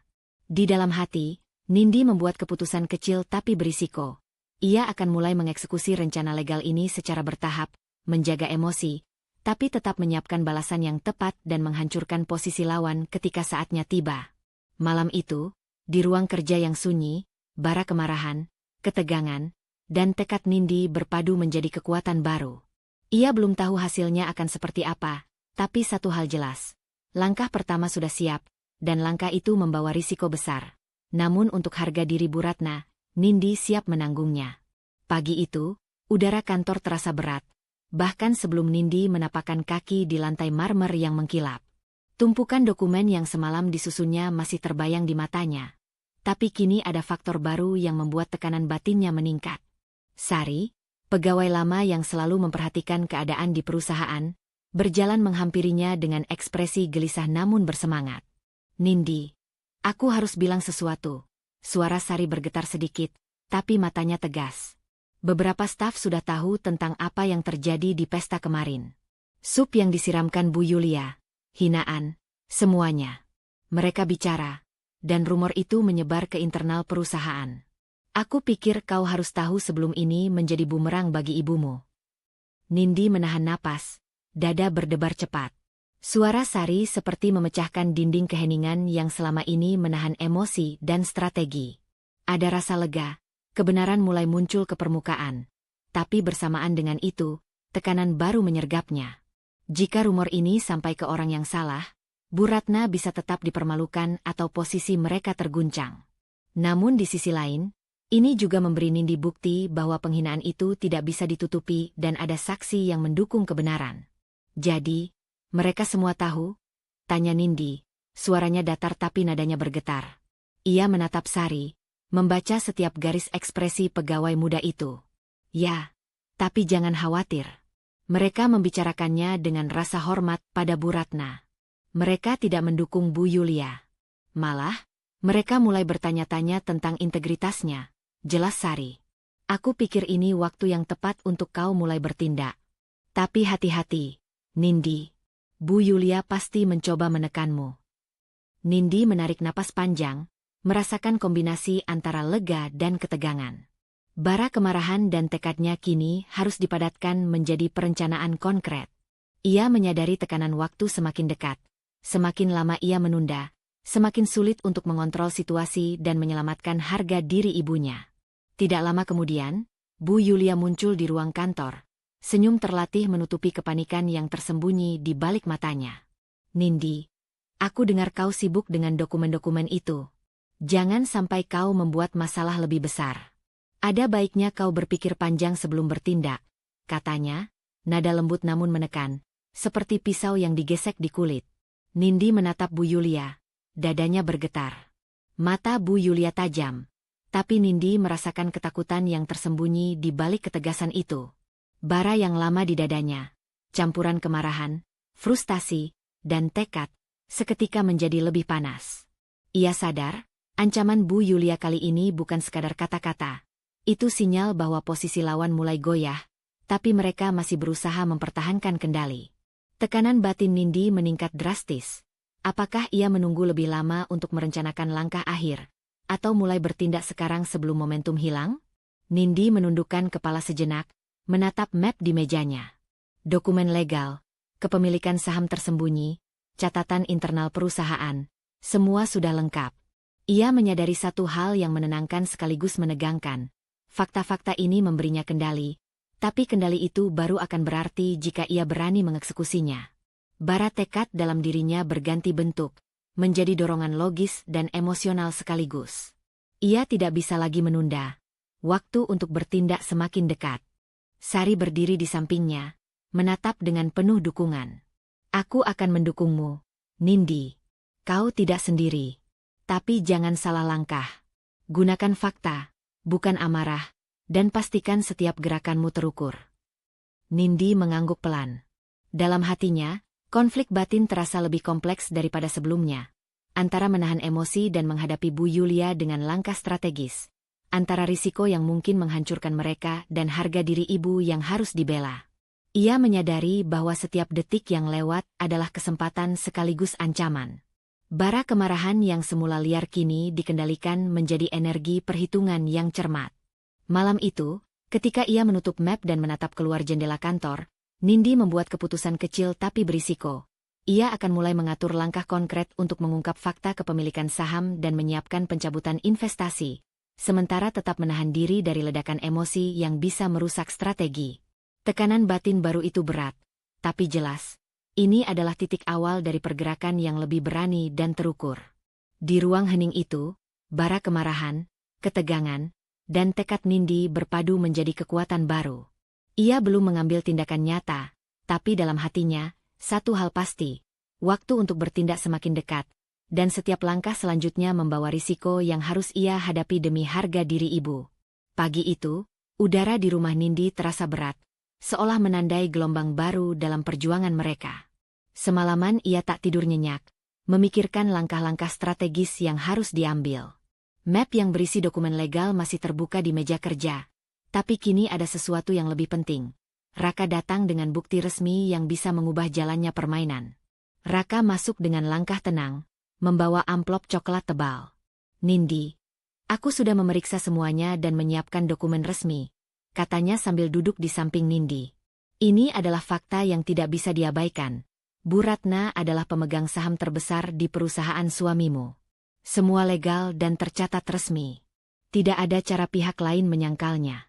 Di dalam hati, Nindi membuat keputusan kecil tapi berisiko. Ia akan mulai mengeksekusi rencana legal ini secara bertahap, menjaga emosi, tapi tetap menyiapkan balasan yang tepat dan menghancurkan posisi lawan ketika saatnya tiba. Malam itu, di ruang kerja yang sunyi, bara kemarahan, ketegangan, dan tekad Nindi berpadu menjadi kekuatan baru. Ia belum tahu hasilnya akan seperti apa, tapi satu hal jelas. Langkah pertama sudah siap, dan langkah itu membawa risiko besar. Namun untuk harga diri Bu Ratna, Nindi siap menanggungnya. Pagi itu, udara kantor terasa berat. Bahkan sebelum Nindi menapakkan kaki di lantai marmer yang mengkilap. Tumpukan dokumen yang semalam disusunnya masih terbayang di matanya. Tapi kini ada faktor baru yang membuat tekanan batinnya meningkat. Sari, pegawai lama yang selalu memperhatikan keadaan di perusahaan, berjalan menghampirinya dengan ekspresi gelisah namun bersemangat. Nindi, aku harus bilang sesuatu. Suara Sari bergetar sedikit, tapi matanya tegas. Beberapa staf sudah tahu tentang apa yang terjadi di pesta kemarin. Sup yang disiramkan Bu Yulia, hinaan, semuanya. Mereka bicara, dan rumor itu menyebar ke internal perusahaan. Aku pikir kau harus tahu sebelum ini menjadi bumerang bagi ibumu. Nindi menahan napas, dada berdebar cepat. Suara Sari seperti memecahkan dinding keheningan yang selama ini menahan emosi dan strategi. Ada rasa lega. Kebenaran mulai muncul ke permukaan. Tapi bersamaan dengan itu, tekanan baru menyergapnya. Jika rumor ini sampai ke orang yang salah, Bu Ratna bisa tetap dipermalukan atau posisi mereka terguncang. Namun di sisi lain, ini juga memberi Nindi bukti bahwa penghinaan itu tidak bisa ditutupi dan ada saksi yang mendukung kebenaran. Jadi, mereka semua tahu? Tanya Nindi, suaranya datar tapi nadanya bergetar. Ia menatap Sari, membaca setiap garis ekspresi pegawai muda itu. Ya, tapi jangan khawatir. Mereka membicarakannya dengan rasa hormat pada Bu Ratna. Mereka tidak mendukung Bu Yulia. Malah, mereka mulai bertanya-tanya tentang integritasnya. Jelas Sari. Aku pikir ini waktu yang tepat untuk kau mulai bertindak. Tapi hati-hati, Nindi. Bu Yulia pasti mencoba menekanmu. Nindi menarik napas panjang, merasakan kombinasi antara lega dan ketegangan. Bara kemarahan dan tekadnya kini harus dipadatkan menjadi perencanaan konkret. Ia menyadari tekanan waktu semakin dekat. Semakin lama ia menunda, semakin sulit untuk mengontrol situasi dan menyelamatkan harga diri ibunya. Tidak lama kemudian, Bu Yulia muncul di ruang kantor. Senyum terlatih menutupi kepanikan yang tersembunyi di balik matanya. Nindi, aku dengar kau sibuk dengan dokumen-dokumen itu. Jangan sampai kau membuat masalah lebih besar. Ada baiknya kau berpikir panjang sebelum bertindak, katanya, nada lembut namun menekan, seperti pisau yang digesek di kulit. Nindi menatap Bu Yulia, dadanya bergetar. Mata Bu Yulia tajam, tapi Nindi merasakan ketakutan yang tersembunyi di balik ketegasan itu. Bara yang lama di dadanya, campuran kemarahan, frustasi, dan tekad, seketika menjadi lebih panas. Ia sadar, ancaman Bu Yulia kali ini bukan sekadar kata-kata. Itu sinyal bahwa posisi lawan mulai goyah, tapi mereka masih berusaha mempertahankan kendali. Tekanan batin Nindi meningkat drastis. Apakah ia menunggu lebih lama untuk merencanakan langkah akhir, atau mulai bertindak sekarang sebelum momentum hilang? Nindi menundukkan kepala sejenak, menatap map di mejanya. Dokumen legal, kepemilikan saham tersembunyi, catatan internal perusahaan, semua sudah lengkap. Ia menyadari satu hal yang menenangkan sekaligus menegangkan. Fakta-fakta ini memberinya kendali, tapi kendali itu baru akan berarti jika ia berani mengeksekusinya. Bara tekad dalam dirinya berganti bentuk, menjadi dorongan logis dan emosional sekaligus. Ia tidak bisa lagi menunda. Waktu untuk bertindak semakin dekat. Sari berdiri di sampingnya, menatap dengan penuh dukungan. Aku akan mendukungmu, Nindi. Kau tidak sendiri. Tapi jangan salah langkah. Gunakan fakta, bukan amarah, dan pastikan setiap gerakanmu terukur. Nindi mengangguk pelan. Dalam hatinya, konflik batin terasa lebih kompleks daripada sebelumnya. Antara menahan emosi dan menghadapi Bu Yulia dengan langkah strategis. Antara risiko yang mungkin menghancurkan mereka dan harga diri ibu yang harus dibela. Ia menyadari bahwa setiap detik yang lewat adalah kesempatan sekaligus ancaman. Bara kemarahan yang semula liar kini dikendalikan menjadi energi perhitungan yang cermat. Malam itu, ketika ia menutup map dan menatap keluar jendela kantor, Nindi membuat keputusan kecil tapi berisiko. Ia akan mulai mengatur langkah konkret untuk mengungkap fakta kepemilikan saham dan menyiapkan pencabutan investasi, sementara tetap menahan diri dari ledakan emosi yang bisa merusak strategi. Tekanan batin baru itu berat, tapi jelas. Ini adalah titik awal dari pergerakan yang lebih berani dan terukur. Di ruang hening itu, bara kemarahan, ketegangan, dan tekad Nindi berpadu menjadi kekuatan baru. Ia belum mengambil tindakan nyata, tapi dalam hatinya, satu hal pasti, waktu untuk bertindak semakin dekat, dan setiap langkah selanjutnya membawa risiko yang harus ia hadapi demi harga diri ibu. Pagi itu, udara di rumah Nindi terasa berat, seolah menandai gelombang baru dalam perjuangan mereka. Semalaman ia tak tidur nyenyak, memikirkan langkah-langkah strategis yang harus diambil. Map yang berisi dokumen legal masih terbuka di meja kerja. Tapi kini ada sesuatu yang lebih penting. Raka datang dengan bukti resmi yang bisa mengubah jalannya permainan. Raka masuk dengan langkah tenang, membawa amplop coklat tebal. Nindi, aku sudah memeriksa semuanya dan menyiapkan dokumen resmi, katanya sambil duduk di samping Nindi. Ini adalah fakta yang tidak bisa diabaikan. Bu Ratna adalah pemegang saham terbesar di perusahaan suamimu. Semua legal dan tercatat resmi. Tidak ada cara pihak lain menyangkalnya.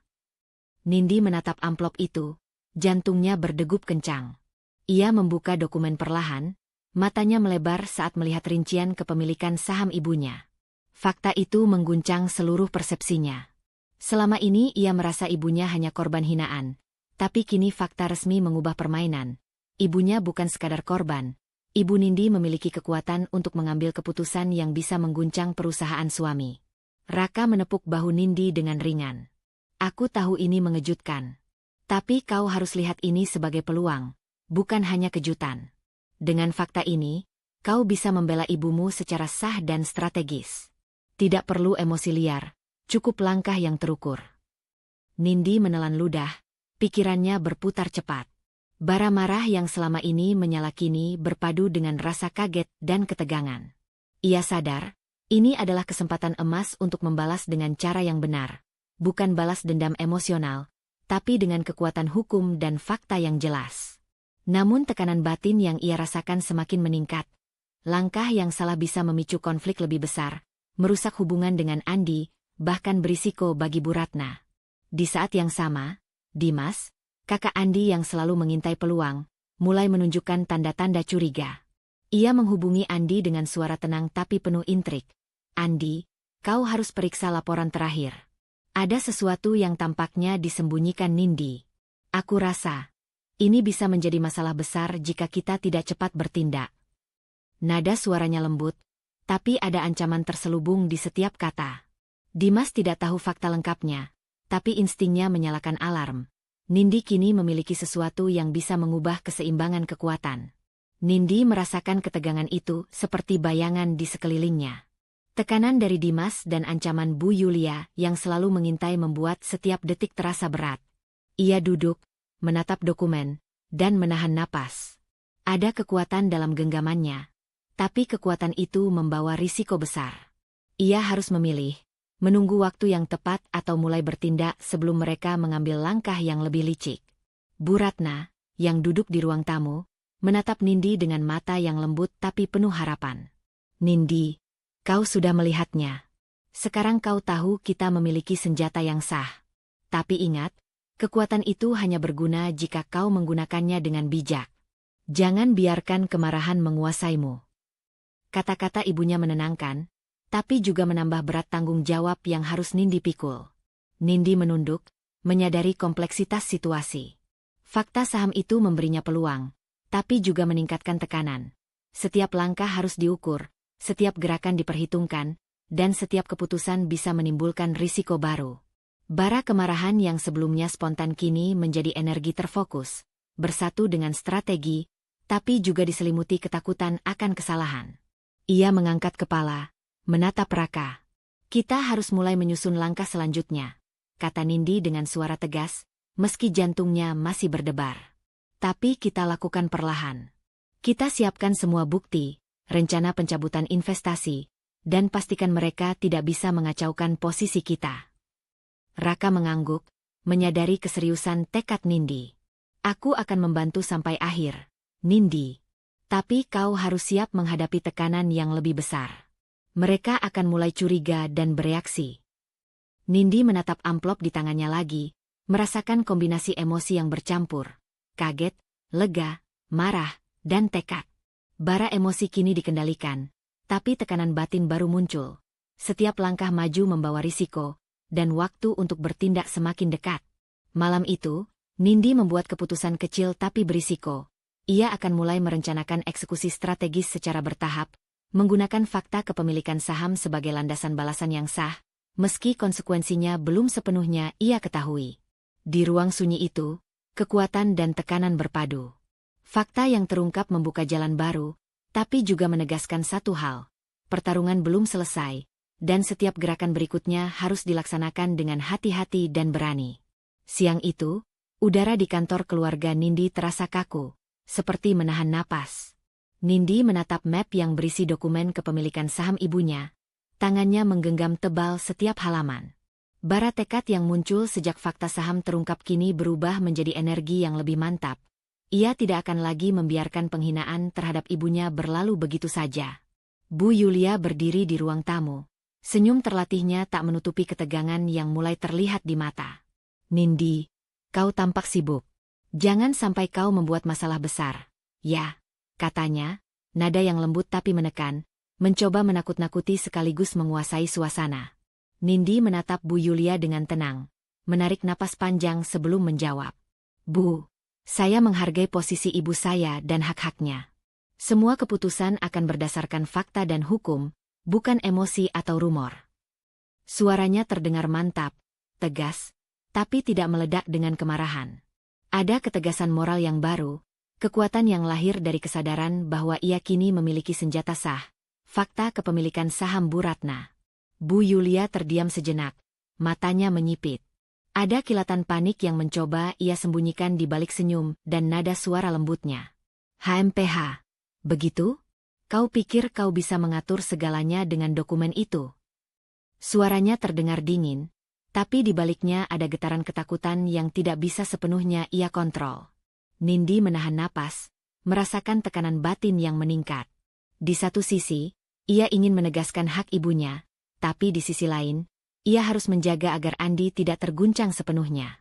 Nindi menatap amplop itu, jantungnya berdegup kencang. Ia membuka dokumen perlahan, matanya melebar saat melihat rincian kepemilikan saham ibunya. Fakta itu mengguncang seluruh persepsinya. Selama ini ia merasa ibunya hanya korban hinaan, tapi kini fakta resmi mengubah permainan. Ibunya bukan sekadar korban. Ibu Nindi memiliki kekuatan untuk mengambil keputusan yang bisa mengguncang perusahaan suami. Raka menepuk bahu Nindi dengan ringan. Aku tahu ini mengejutkan. Tapi kau harus lihat ini sebagai peluang, bukan hanya kejutan. Dengan fakta ini, kau bisa membela ibumu secara sah dan strategis. Tidak perlu emosi liar, cukup langkah yang terukur. Nindi menelan ludah, pikirannya berputar cepat. Bara marah yang selama ini menyala kini berpadu dengan rasa kaget dan ketegangan. Ia sadar, ini adalah kesempatan emas untuk membalas dengan cara yang benar. Bukan balas dendam emosional, tapi dengan kekuatan hukum dan fakta yang jelas. Namun tekanan batin yang ia rasakan semakin meningkat. Langkah yang salah bisa memicu konflik lebih besar, merusak hubungan dengan Andi, bahkan berisiko bagi Bu Ratna. Di saat yang sama, Dimas, kakak Andi yang selalu mengintai peluang, mulai menunjukkan tanda-tanda curiga. Ia menghubungi Andi dengan suara tenang tapi penuh intrik. Andi, kau harus periksa laporan terakhir. Ada sesuatu yang tampaknya disembunyikan Nindi. Aku rasa, ini bisa menjadi masalah besar jika kita tidak cepat bertindak. Nada suaranya lembut, tapi ada ancaman terselubung di setiap kata. Dimas tidak tahu fakta lengkapnya, tapi instingnya menyalakan alarm. Nindi kini memiliki sesuatu yang bisa mengubah keseimbangan kekuatan. Nindi merasakan ketegangan itu seperti bayangan di sekelilingnya. Tekanan dari Dimas dan ancaman Bu Yulia yang selalu mengintai membuat setiap detik terasa berat. Ia duduk, menatap dokumen, dan menahan napas. Ada kekuatan dalam genggamannya, tapi kekuatan itu membawa risiko besar. Ia harus memilih. Menunggu waktu yang tepat atau mulai bertindak sebelum mereka mengambil langkah yang lebih licik. Bu Ratna, yang duduk di ruang tamu, menatap Nindi dengan mata yang lembut tapi penuh harapan. Nindi, kau sudah melihatnya. Sekarang kau tahu kita memiliki senjata yang sah. Tapi ingat, kekuatan itu hanya berguna jika kau menggunakannya dengan bijak. Jangan biarkan kemarahan menguasaimu. Kata-kata ibunya menenangkan, tapi juga menambah berat tanggung jawab yang harus Nindi pikul. Nindi menunduk, menyadari kompleksitas situasi. Fakta saham itu memberinya peluang, tapi juga meningkatkan tekanan. Setiap langkah harus diukur, setiap gerakan diperhitungkan, dan setiap keputusan bisa menimbulkan risiko baru. Bara kemarahan yang sebelumnya spontan kini menjadi energi terfokus, bersatu dengan strategi, tapi juga diselimuti ketakutan akan kesalahan. Ia mengangkat kepala, menatap Raka. Kita harus mulai menyusun langkah selanjutnya, kata Nindi dengan suara tegas, meski jantungnya masih berdebar. Tapi kita lakukan perlahan. Kita siapkan semua bukti, rencana pencabutan investasi, dan pastikan mereka tidak bisa mengacaukan posisi kita. Raka mengangguk, menyadari keseriusan tekad Nindi. Aku akan membantu sampai akhir, Nindi. Tapi kau harus siap menghadapi tekanan yang lebih besar. Mereka akan mulai curiga dan bereaksi. Nindi menatap amplop di tangannya lagi, merasakan kombinasi emosi yang bercampur. Kaget, lega, marah, dan tekad. Bara emosi kini dikendalikan, tapi tekanan batin baru muncul. Setiap langkah maju membawa risiko, dan waktu untuk bertindak semakin dekat. Malam itu, Nindi membuat keputusan kecil tapi berisiko. Ia akan mulai merencanakan eksekusi strategis secara bertahap, menggunakan fakta kepemilikan saham sebagai landasan balasan yang sah, meski konsekuensinya belum sepenuhnya ia ketahui. Di ruang sunyi itu, kekuatan dan tekanan berpadu. Fakta yang terungkap membuka jalan baru, tapi juga menegaskan satu hal. Pertarungan belum selesai, dan setiap gerakan berikutnya harus dilaksanakan dengan hati-hati dan berani. Siang itu, udara di kantor keluarga Nindi terasa kaku, seperti menahan napas. Nindi menatap map yang berisi dokumen kepemilikan saham ibunya. Tangannya menggenggam tebal setiap halaman. Bara tekad yang muncul sejak fakta saham terungkap kini berubah menjadi energi yang lebih mantap. Ia tidak akan lagi membiarkan penghinaan terhadap ibunya berlalu begitu saja. Bu Yulia berdiri di ruang tamu. Senyum terlatihnya tak menutupi ketegangan yang mulai terlihat di mata. Nindi, kau tampak sibuk. Jangan sampai kau membuat masalah besar. Ya, katanya, nada yang lembut tapi menekan, mencoba menakut-nakuti sekaligus menguasai suasana. Nindi menatap Bu Yulia dengan tenang, menarik napas panjang sebelum menjawab. Bu, saya menghargai posisi ibu saya dan hak-haknya. Semua keputusan akan berdasarkan fakta dan hukum, bukan emosi atau rumor. Suaranya terdengar mantap, tegas, tapi tidak meledak dengan kemarahan. Ada ketegasan moral yang baru, kekuatan yang lahir dari kesadaran bahwa ia kini memiliki senjata sah, fakta kepemilikan saham Bu Ratna. Bu Yulia terdiam sejenak, matanya menyipit. Ada kilatan panik yang mencoba ia sembunyikan di balik senyum dan nada suara lembutnya. HMPH, begitu? Kau pikir kau bisa mengatur segalanya dengan dokumen itu? Suaranya terdengar dingin, tapi di baliknya ada getaran ketakutan yang tidak bisa sepenuhnya ia kontrol. Nindi menahan napas, merasakan tekanan batin yang meningkat. Di satu sisi, ia ingin menegaskan hak ibunya, tapi di sisi lain, ia harus menjaga agar Andi tidak terguncang sepenuhnya.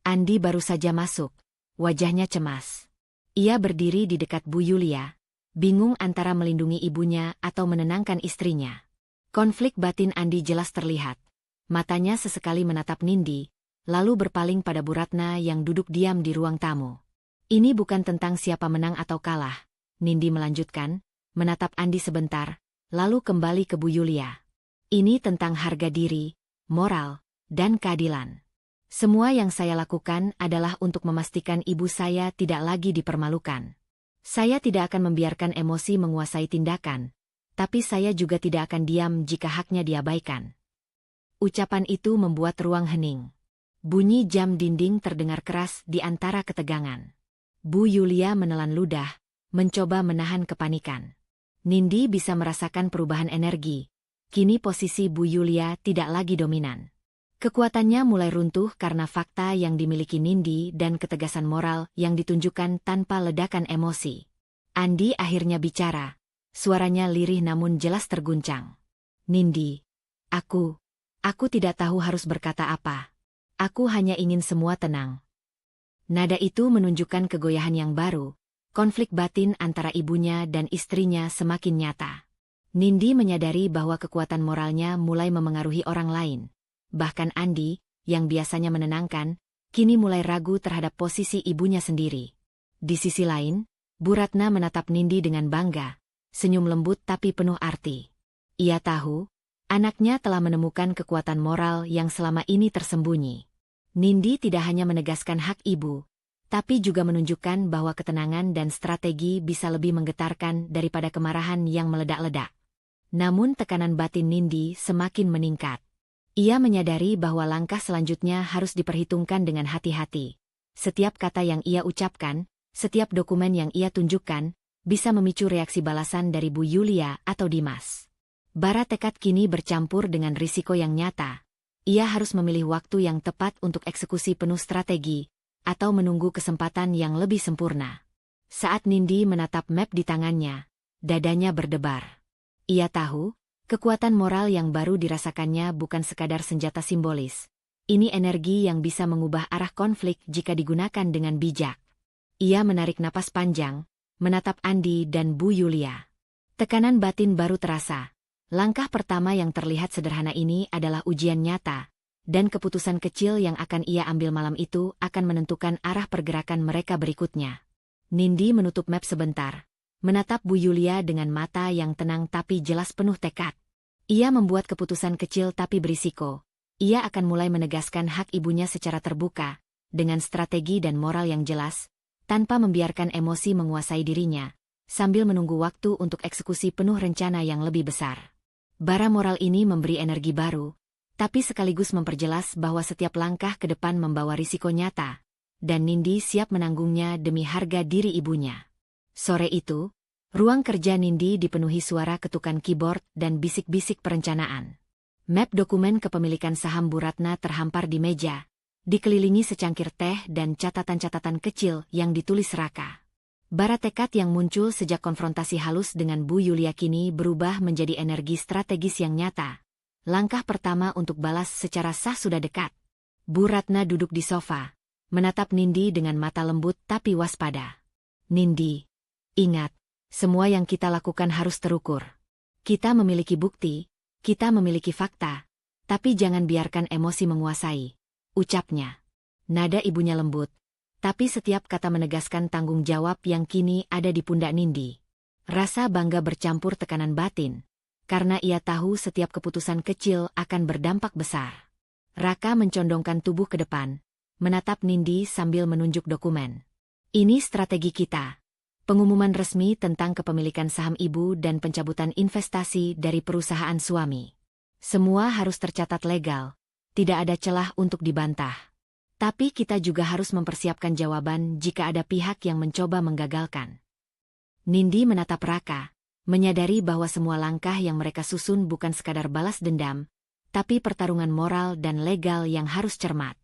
Andi baru saja masuk, wajahnya cemas. Ia berdiri di dekat Bu Yulia, bingung antara melindungi ibunya atau menenangkan istrinya. Konflik batin Andi jelas terlihat. Matanya sesekali menatap Nindi, lalu berpaling pada Bu Ratna yang duduk diam di ruang tamu. Ini bukan tentang siapa menang atau kalah, Nindi melanjutkan, menatap Andi sebentar, lalu kembali ke Bu Yulia. Ini tentang harga diri, moral, dan keadilan. Semua yang saya lakukan adalah untuk memastikan ibu saya tidak lagi dipermalukan. Saya tidak akan membiarkan emosi menguasai tindakan, tapi saya juga tidak akan diam jika haknya diabaikan. Ucapan itu membuat ruang hening. Bunyi jam dinding terdengar keras di antara ketegangan. Bu Yulia menelan ludah, mencoba menahan kepanikan. Nindi bisa merasakan perubahan energi. Kini posisi Bu Yulia tidak lagi dominan. Kekuatannya mulai runtuh karena fakta yang dimiliki Nindi dan ketegasan moral yang ditunjukkan tanpa ledakan emosi. Andi akhirnya bicara. Suaranya lirih namun jelas terguncang. Nindi, aku tidak tahu harus berkata apa. Aku hanya ingin semua tenang. Nada itu menunjukkan kegoyahan yang baru. Konflik batin antara ibunya dan istrinya semakin nyata. Nindi menyadari bahwa kekuatan moralnya mulai memengaruhi orang lain. Bahkan Andi, yang biasanya menenangkan, kini mulai ragu terhadap posisi ibunya sendiri. Di sisi lain, Bu Ratna menatap Nindi dengan bangga, senyum lembut tapi penuh arti. Ia tahu, anaknya telah menemukan kekuatan moral yang selama ini tersembunyi. Nindi tidak hanya menegaskan hak ibu, tapi juga menunjukkan bahwa ketenangan dan strategi bisa lebih menggetarkan daripada kemarahan yang meledak-ledak. Namun tekanan batin Nindi semakin meningkat. Ia menyadari bahwa langkah selanjutnya harus diperhitungkan dengan hati-hati. Setiap kata yang ia ucapkan, setiap dokumen yang ia tunjukkan, bisa memicu reaksi balasan dari Bu Yulia atau Dimas. Bara tekad kini bercampur dengan risiko yang nyata. Ia harus memilih waktu yang tepat untuk eksekusi penuh strategi, atau menunggu kesempatan yang lebih sempurna. Saat Nindi menatap map di tangannya, dadanya berdebar. Ia tahu, kekuatan moral yang baru dirasakannya bukan sekadar senjata simbolis. Ini energi yang bisa mengubah arah konflik jika digunakan dengan bijak. Ia menarik napas panjang, menatap Andi dan Bu Yulia. Tekanan batin baru terasa. Langkah pertama yang terlihat sederhana ini adalah ujian nyata, dan keputusan kecil yang akan ia ambil malam itu akan menentukan arah pergerakan mereka berikutnya. Nindi menutup map sebentar, menatap Bu Yulia dengan mata yang tenang tapi jelas penuh tekad. Ia membuat keputusan kecil tapi berisiko. Ia akan mulai menegaskan hak ibunya secara terbuka, dengan strategi dan moral yang jelas, tanpa membiarkan emosi menguasai dirinya, sambil menunggu waktu untuk eksekusi penuh rencana yang lebih besar. Bara moral ini memberi energi baru, tapi sekaligus memperjelas bahwa setiap langkah ke depan membawa risiko nyata, dan Nindi siap menanggungnya demi harga diri ibunya. Sore itu, ruang kerja Nindi dipenuhi suara ketukan keyboard dan bisik-bisik perencanaan. Map dokumen kepemilikan saham Bu Ratna terhampar di meja, dikelilingi secangkir teh dan catatan-catatan kecil yang ditulis Raka. Bara tekad yang muncul sejak konfrontasi halus dengan Bu Yulia kini berubah menjadi energi strategis yang nyata. Langkah pertama untuk balas secara sah sudah dekat. Bu Ratna duduk di sofa, menatap Nindi dengan mata lembut tapi waspada. Nindi, ingat, semua yang kita lakukan harus terukur. Kita memiliki bukti, kita memiliki fakta, tapi jangan biarkan emosi menguasai, ucapnya. Nada ibunya lembut, tapi setiap kata menegaskan tanggung jawab yang kini ada di pundak Nindi. Rasa bangga bercampur tekanan batin, karena ia tahu setiap keputusan kecil akan berdampak besar. Raka mencondongkan tubuh ke depan, menatap Nindi sambil menunjuk dokumen. Ini strategi kita. Pengumuman resmi tentang kepemilikan saham ibu dan pencabutan investasi dari perusahaan suami. Semua harus tercatat legal. Tidak ada celah untuk dibantah. Tapi kita juga harus mempersiapkan jawaban jika ada pihak yang mencoba menggagalkan. Nindi menatap Raka, menyadari bahwa semua langkah yang mereka susun bukan sekadar balas dendam, tapi pertarungan moral dan legal yang harus cermat.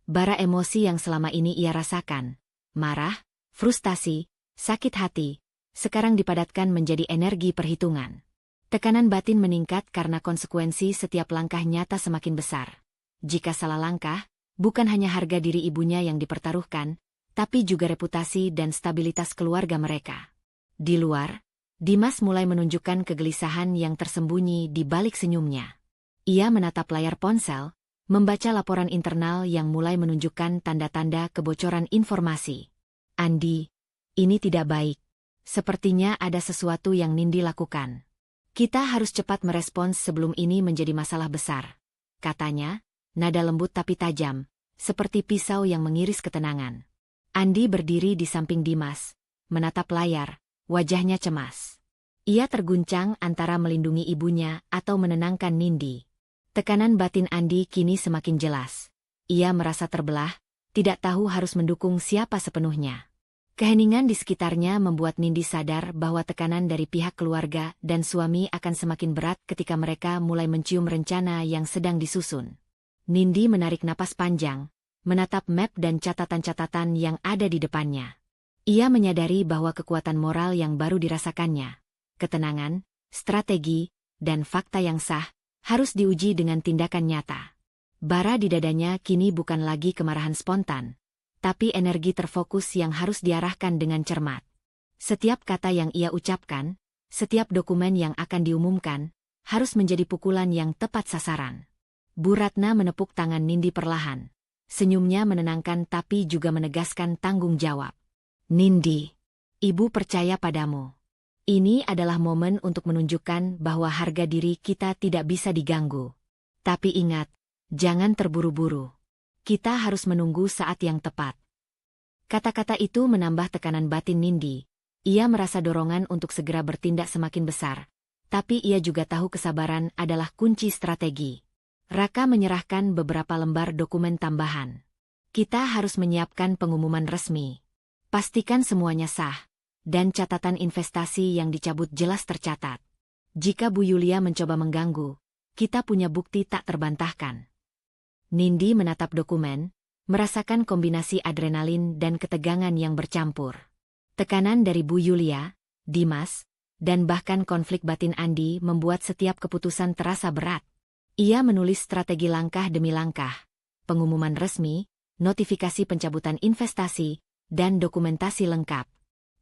Bara emosi yang selama ini ia rasakan, marah, frustasi, sakit hati, sekarang dipadatkan menjadi energi perhitungan. Tekanan batin meningkat karena konsekuensi setiap langkah nyata semakin besar. Jika salah langkah, bukan hanya harga diri ibunya yang dipertaruhkan, tapi juga reputasi dan stabilitas keluarga mereka. Di luar, Dimas mulai menunjukkan kegelisahan yang tersembunyi di balik senyumnya. Ia menatap layar ponsel, membaca laporan internal yang mulai menunjukkan tanda-tanda kebocoran informasi. Andi, ini tidak baik. Sepertinya ada sesuatu yang Nindi lakukan. Kita harus cepat merespons sebelum ini menjadi masalah besar, katanya. Nada lembut tapi tajam, seperti pisau yang mengiris ketenangan. Andi berdiri di samping Dimas, menatap layar, wajahnya cemas. Ia terguncang antara melindungi ibunya atau menenangkan Nindi. Tekanan batin Andi kini semakin jelas. Ia merasa terbelah, tidak tahu harus mendukung siapa sepenuhnya. Keheningan di sekitarnya membuat Nindi sadar bahwa tekanan dari pihak keluarga dan suami akan semakin berat ketika mereka mulai mencium rencana yang sedang disusun. Nindi menarik napas panjang, menatap map dan catatan-catatan yang ada di depannya. Ia menyadari bahwa kekuatan moral yang baru dirasakannya, ketenangan, strategi, dan fakta yang sah, harus diuji dengan tindakan nyata. Bara di dadanya kini bukan lagi kemarahan spontan, tapi energi terfokus yang harus diarahkan dengan cermat. Setiap kata yang ia ucapkan, setiap dokumen yang akan diumumkan, harus menjadi pukulan yang tepat sasaran. Bu Ratna menepuk tangan Nindi perlahan. Senyumnya menenangkan tapi juga menegaskan tanggung jawab. Nindi, Ibu percaya padamu. Ini adalah momen untuk menunjukkan bahwa harga diri kita tidak bisa diganggu. Tapi ingat, jangan terburu-buru. Kita harus menunggu saat yang tepat. Kata-kata itu menambah tekanan batin Nindi. Ia merasa dorongan untuk segera bertindak semakin besar. Tapi ia juga tahu kesabaran adalah kunci strategi. Raka menyerahkan beberapa lembar dokumen tambahan. Kita harus menyiapkan pengumuman resmi. Pastikan semuanya sah. Dan catatan investasi yang dicabut jelas tercatat. Jika Bu Yulia mencoba mengganggu, kita punya bukti tak terbantahkan. Nindi menatap dokumen, merasakan kombinasi adrenalin dan ketegangan yang bercampur. Tekanan dari Bu Yulia, Dimas, dan bahkan konflik batin Andi membuat setiap keputusan terasa berat. Ia menulis strategi langkah demi langkah, pengumuman resmi, notifikasi pencabutan investasi, dan dokumentasi lengkap.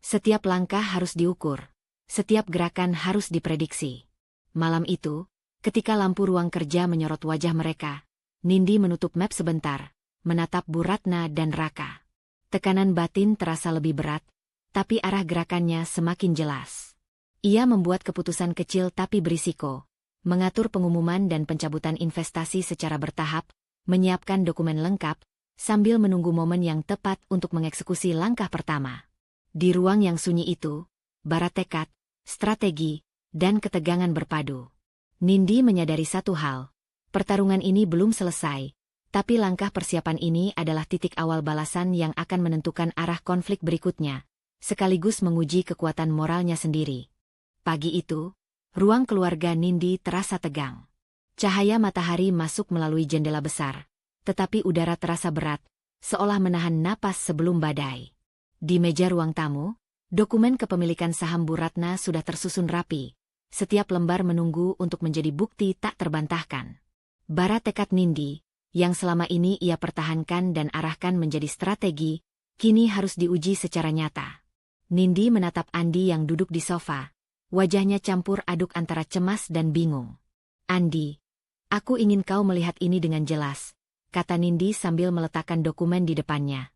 Setiap langkah harus diukur, setiap gerakan harus diprediksi. Malam itu, ketika lampu ruang kerja menyorot wajah mereka, Nindi menutup map sebentar, menatap Bu Ratna dan Raka. Tekanan batin terasa lebih berat, tapi arah gerakannya semakin jelas. Ia membuat keputusan kecil tapi berisiko, mengatur pengumuman dan pencabutan investasi secara bertahap, menyiapkan dokumen lengkap, sambil menunggu momen yang tepat untuk mengeksekusi langkah pertama. Di ruang yang sunyi itu, bara tekad, strategi, dan ketegangan berpadu. Nindi menyadari satu hal, pertarungan ini belum selesai, tapi langkah persiapan ini adalah titik awal balasan yang akan menentukan arah konflik berikutnya, sekaligus menguji kekuatan moralnya sendiri. Pagi itu, ruang keluarga Nindi terasa tegang. Cahaya matahari masuk melalui jendela besar, tetapi udara terasa berat, seolah menahan napas sebelum badai. Di meja ruang tamu, dokumen kepemilikan saham Bu Ratna sudah tersusun rapi. Setiap lembar menunggu untuk menjadi bukti tak terbantahkan. Bara tekad Nindi, yang selama ini ia pertahankan dan arahkan menjadi strategi, kini harus diuji secara nyata. Nindi menatap Andi yang duduk di sofa. Wajahnya campur aduk antara cemas dan bingung. Andi, aku ingin kau melihat ini dengan jelas, kata Nindi sambil meletakkan dokumen di depannya.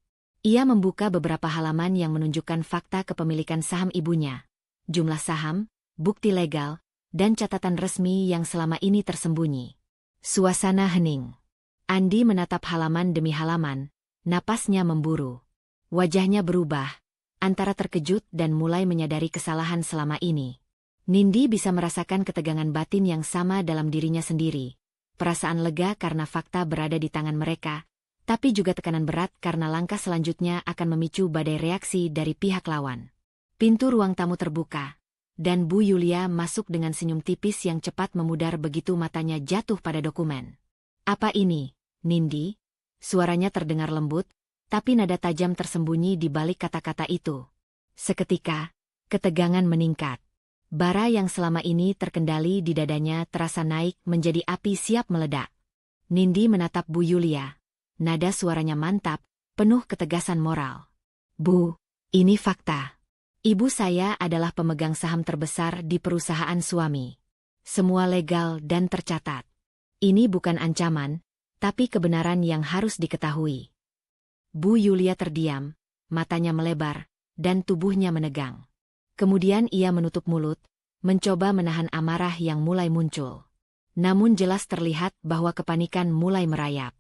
Ia membuka beberapa halaman yang menunjukkan fakta kepemilikan saham ibunya, jumlah saham, bukti legal, dan catatan resmi yang selama ini tersembunyi. Suasana hening. Andi menatap halaman demi halaman, napasnya memburu. Wajahnya berubah, antara terkejut dan mulai menyadari kesalahan selama ini. Nindi bisa merasakan ketegangan batin yang sama dalam dirinya sendiri. Perasaan lega karena fakta berada di tangan mereka, tapi juga tekanan berat karena langkah selanjutnya akan memicu badai reaksi dari pihak lawan. Pintu ruang tamu terbuka, dan Bu Yulia masuk dengan senyum tipis yang cepat memudar begitu matanya jatuh pada dokumen. Apa ini, Nindi? Suaranya terdengar lembut, tapi nada tajam tersembunyi di balik kata-kata itu. Seketika, ketegangan meningkat. Bara yang selama ini terkendali di dadanya terasa naik menjadi api siap meledak. Nindi menatap Bu Yulia. Nada suaranya mantap, penuh ketegasan moral. Bu, ini fakta. Ibu saya adalah pemegang saham terbesar di perusahaan suami. Semua legal dan tercatat. Ini bukan ancaman, tapi kebenaran yang harus diketahui. Bu Yulia terdiam, matanya melebar, dan tubuhnya menegang. Kemudian ia menutup mulut, mencoba menahan amarah yang mulai muncul. Namun jelas terlihat bahwa kepanikan mulai merayap.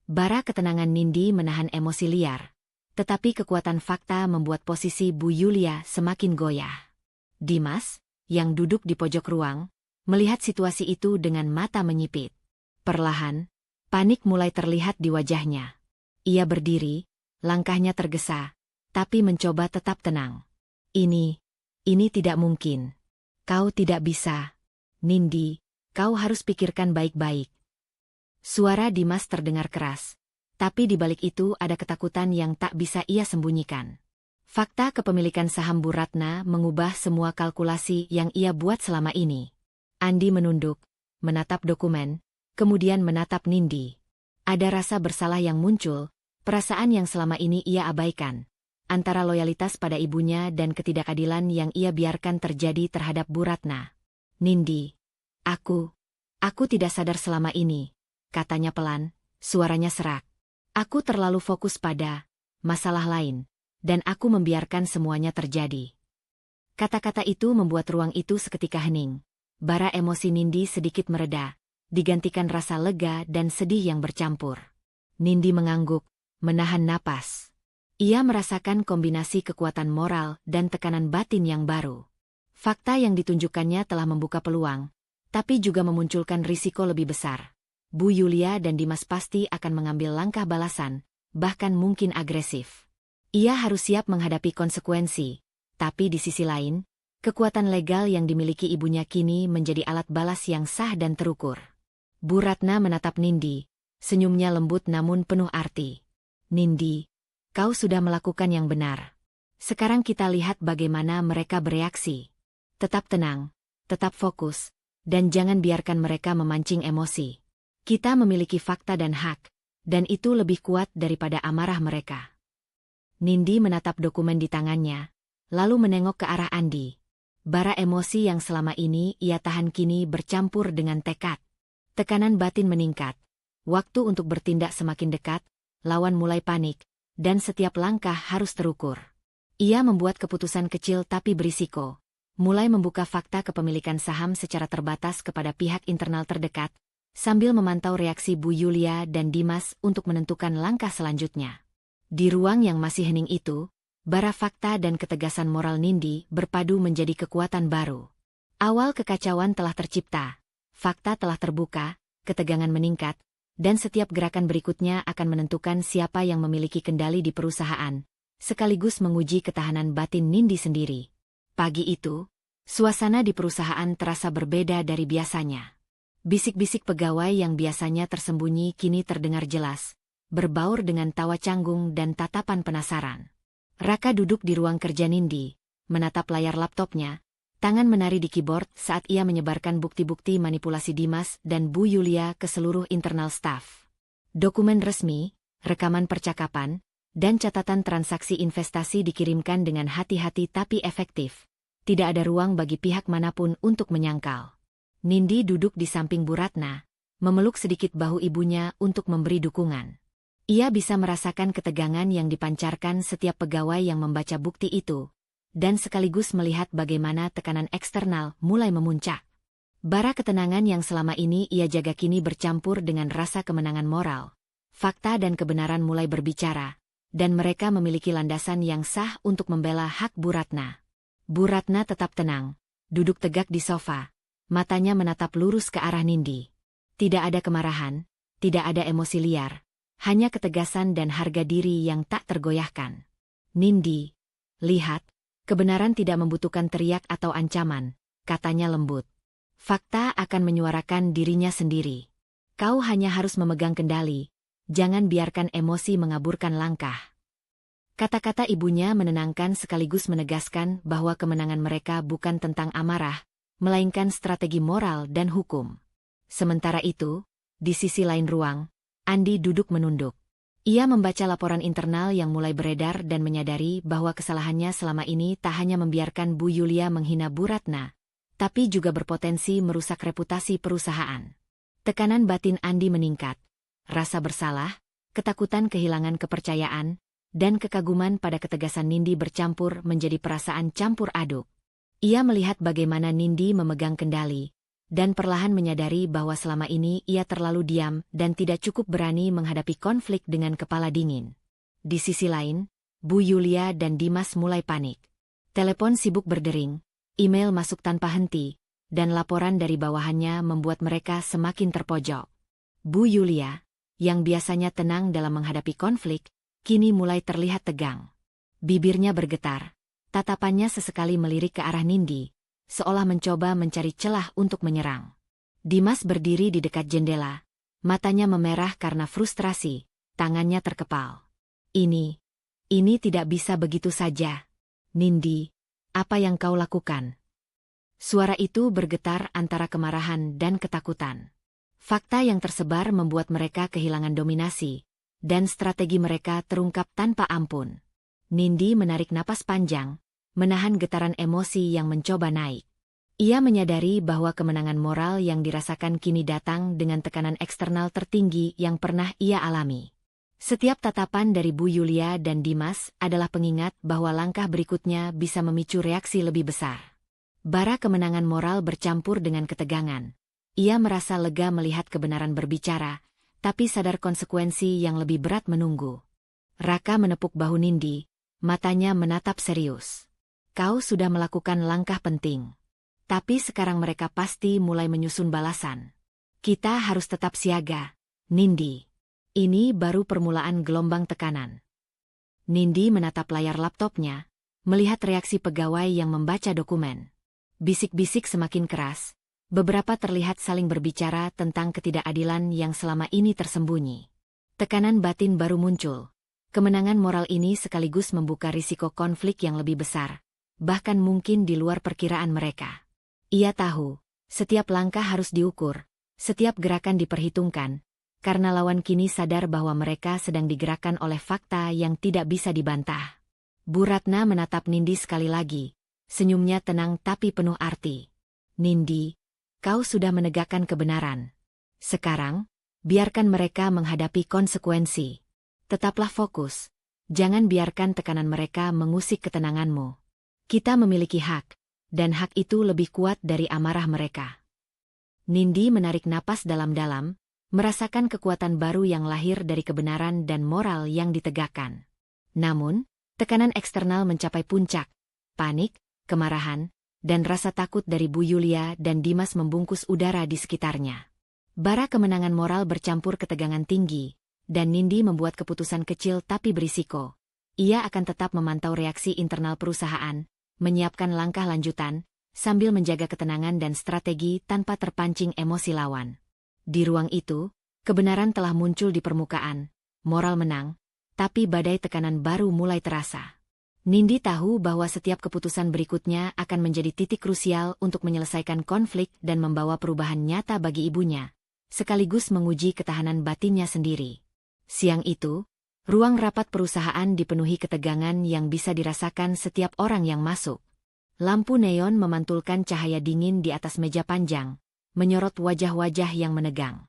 Bara ketenangan Nindi menahan emosi liar, tetapi kekuatan fakta membuat posisi Bu Yulia semakin goyah. Dimas, yang duduk di pojok ruang, melihat situasi itu dengan mata menyipit. Perlahan, panik mulai terlihat di wajahnya. Ia berdiri, langkahnya tergesa, tapi mencoba tetap tenang. Ini tidak mungkin. Kau tidak bisa. Nindi, kau harus pikirkan baik-baik. Suara Dimas terdengar keras, tapi di balik itu ada ketakutan yang tak bisa ia sembunyikan. Fakta kepemilikan saham Bu Ratna mengubah semua kalkulasi yang ia buat selama ini. Andi menunduk, menatap dokumen, kemudian menatap Nindi. Ada rasa bersalah yang muncul, perasaan yang selama ini ia abaikan, antara loyalitas pada ibunya dan ketidakadilan yang ia biarkan terjadi terhadap Bu Ratna. Nindi, aku tidak sadar selama ini. Katanya pelan, suaranya serak. Aku terlalu fokus pada masalah lain, dan aku membiarkan semuanya terjadi. Kata-kata itu membuat ruang itu seketika hening. Bara emosi Nindi sedikit mereda, digantikan rasa lega dan sedih yang bercampur. Nindi mengangguk, menahan napas. Ia merasakan kombinasi kekuatan moral dan tekanan batin yang baru. Fakta yang ditunjukkannya telah membuka peluang, tapi juga memunculkan risiko lebih besar. Bu Yulia dan Dimas pasti akan mengambil langkah balasan, bahkan mungkin agresif. Ia harus siap menghadapi konsekuensi, tapi di sisi lain, kekuatan legal yang dimiliki ibunya kini menjadi alat balas yang sah dan terukur. Bu Ratna menatap Nindi, senyumnya lembut namun penuh arti. Nindi, kau sudah melakukan yang benar. Sekarang kita lihat bagaimana mereka bereaksi. Tetap tenang, tetap fokus, dan jangan biarkan mereka memancing emosi. Kita memiliki fakta dan hak, dan itu lebih kuat daripada amarah mereka. Nindi menatap dokumen di tangannya, lalu menengok ke arah Andi. Bara emosi yang selama ini ia tahan kini bercampur dengan tekad. Tekanan batin meningkat. Waktu untuk bertindak semakin dekat, lawan mulai panik, dan setiap langkah harus terukur. Ia membuat keputusan kecil tapi berisiko. Mulai membuka fakta kepemilikan saham secara terbatas kepada pihak internal terdekat, sambil memantau reaksi Bu Yulia dan Dimas untuk menentukan langkah selanjutnya. Di ruang yang masih hening itu, bara fakta dan ketegasan moral Nindi berpadu menjadi kekuatan baru. Awal kekacauan telah tercipta, fakta telah terbuka, ketegangan meningkat, dan setiap gerakan berikutnya akan menentukan siapa yang memiliki kendali di perusahaan, sekaligus menguji ketahanan batin Nindi sendiri. Pagi itu, suasana di perusahaan terasa berbeda dari biasanya. Bisik-bisik pegawai yang biasanya tersembunyi kini terdengar jelas, berbaur dengan tawa canggung dan tatapan penasaran. Raka duduk di ruang kerja Nindi, menatap layar laptopnya, tangan menari di keyboard saat ia menyebarkan bukti-bukti manipulasi Dimas dan Bu Yulia ke seluruh internal staff. Dokumen resmi, rekaman percakapan, dan catatan transaksi investasi dikirimkan dengan hati-hati tapi efektif. Tidak ada ruang bagi pihak manapun untuk menyangkal. Nindi duduk di samping Bu Ratna, memeluk sedikit bahu ibunya untuk memberi dukungan. Ia bisa merasakan ketegangan yang dipancarkan setiap pegawai yang membaca bukti itu, dan sekaligus melihat bagaimana tekanan eksternal mulai memuncak. Bara ketenangan yang selama ini ia jaga kini bercampur dengan rasa kemenangan moral. Fakta dan kebenaran mulai berbicara, dan mereka memiliki landasan yang sah untuk membela hak Bu Ratna. Bu Ratna tetap tenang, duduk tegak di sofa, matanya menatap lurus ke arah Nindi. Tidak ada kemarahan, tidak ada emosi liar, hanya ketegasan dan harga diri yang tak tergoyahkan. Nindi, lihat, kebenaran tidak membutuhkan teriak atau ancaman, katanya lembut. Fakta akan menyuarakan dirinya sendiri. Kau hanya harus memegang kendali, jangan biarkan emosi mengaburkan langkah. Kata-kata ibunya menenangkan sekaligus menegaskan bahwa kemenangan mereka bukan tentang amarah, melainkan strategi moral dan hukum. Sementara itu, di sisi lain ruang, Andi duduk menunduk. Ia membaca laporan internal yang mulai beredar dan menyadari bahwa kesalahannya selama ini tak hanya membiarkan Bu Yulia menghina Bu Ratna, tapi juga berpotensi merusak reputasi perusahaan. Tekanan batin Andi meningkat. Rasa bersalah, ketakutan kehilangan kepercayaan, dan kekaguman pada ketegasan Nindi bercampur menjadi perasaan campur aduk. Ia melihat bagaimana Nindi memegang kendali, dan perlahan menyadari bahwa selama ini ia terlalu diam dan tidak cukup berani menghadapi konflik dengan kepala dingin. Di sisi lain, Bu Yulia dan Dimas mulai panik. Telepon sibuk berdering, email masuk tanpa henti, dan laporan dari bawahannya membuat mereka semakin terpojok. Bu Yulia, yang biasanya tenang dalam menghadapi konflik, kini mulai terlihat tegang. Bibirnya bergetar, tatapannya sesekali melirik ke arah Nindi, seolah mencoba mencari celah untuk menyerang. Dimas berdiri di dekat jendela, matanya memerah karena frustrasi, tangannya terkepal. Ini tidak bisa begitu saja. Nindi, apa yang kau lakukan? Suara itu bergetar antara kemarahan dan ketakutan. Fakta yang tersebar membuat mereka kehilangan dominasi, dan strategi mereka terungkap tanpa ampun. Nindi menarik napas panjang, menahan getaran emosi yang mencoba naik. Ia menyadari bahwa kemenangan moral yang dirasakan kini datang dengan tekanan eksternal tertinggi yang pernah ia alami. Setiap tatapan dari Bu Yulia dan Dimas adalah pengingat bahwa langkah berikutnya bisa memicu reaksi lebih besar. Bara kemenangan moral bercampur dengan ketegangan. Ia merasa lega melihat kebenaran berbicara, tapi sadar konsekuensi yang lebih berat menunggu. Raka menepuk bahu Nindi, matanya menatap serius. Kau sudah melakukan langkah penting. Tapi sekarang mereka pasti mulai menyusun balasan. Kita harus tetap siaga, Nindi. Ini baru permulaan gelombang tekanan. Nindi menatap layar laptopnya, melihat reaksi pegawai yang membaca dokumen. Bisik-bisik semakin keras, beberapa terlihat saling berbicara tentang ketidakadilan yang selama ini tersembunyi. Tekanan batin baru muncul. Kemenangan moral ini sekaligus membuka risiko konflik yang lebih besar, bahkan mungkin di luar perkiraan mereka. Ia tahu, setiap langkah harus diukur, setiap gerakan diperhitungkan, karena lawan kini sadar bahwa mereka sedang digerakkan oleh fakta yang tidak bisa dibantah. Bu Ratna menatap Nindi sekali lagi, senyumnya tenang tapi penuh arti. Nindi, kau sudah menegakkan kebenaran. Sekarang, biarkan mereka menghadapi konsekuensi. Tetaplah fokus, jangan biarkan tekanan mereka mengusik ketenanganmu. Kita memiliki hak, dan hak itu lebih kuat dari amarah mereka. Nindi menarik napas dalam-dalam, merasakan kekuatan baru yang lahir dari kebenaran dan moral yang ditegakkan. Namun, tekanan eksternal mencapai puncak, panik, kemarahan, dan rasa takut dari Bu Yulia dan Dimas membungkus udara di sekitarnya. Bara kemenangan moral bercampur ketegangan tinggi, dan Nindi membuat keputusan kecil tapi berisiko. Ia akan tetap memantau reaksi internal perusahaan, menyiapkan langkah lanjutan, sambil menjaga ketenangan dan strategi tanpa terpancing emosi lawan. Di ruang itu, kebenaran telah muncul di permukaan, moral menang, tapi badai tekanan baru mulai terasa. Nindi tahu bahwa setiap keputusan berikutnya akan menjadi titik krusial untuk menyelesaikan konflik dan membawa perubahan nyata bagi ibunya, sekaligus menguji ketahanan batinnya sendiri. Siang itu, ruang rapat perusahaan dipenuhi ketegangan yang bisa dirasakan setiap orang yang masuk. Lampu neon memantulkan cahaya dingin di atas meja panjang, menyorot wajah-wajah yang menegang.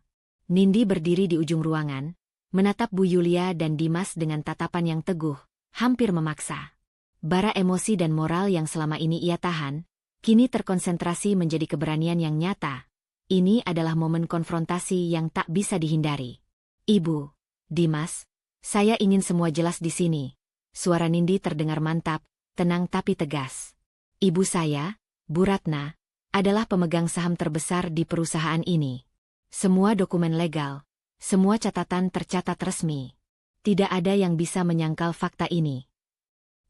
Nindi berdiri di ujung ruangan, menatap Bu Yulia dan Dimas dengan tatapan yang teguh, hampir memaksa. Bara emosi dan moral yang selama ini ia tahan, kini terkonsentrasi menjadi keberanian yang nyata. Ini adalah momen konfrontasi yang tak bisa dihindari. Ibu, Dimas, saya ingin semua jelas di sini. Suara Nindi terdengar mantap, tenang tapi tegas. Ibu saya, Bu Ratna, adalah pemegang saham terbesar di perusahaan ini. Semua dokumen legal, semua catatan tercatat resmi. Tidak ada yang bisa menyangkal fakta ini.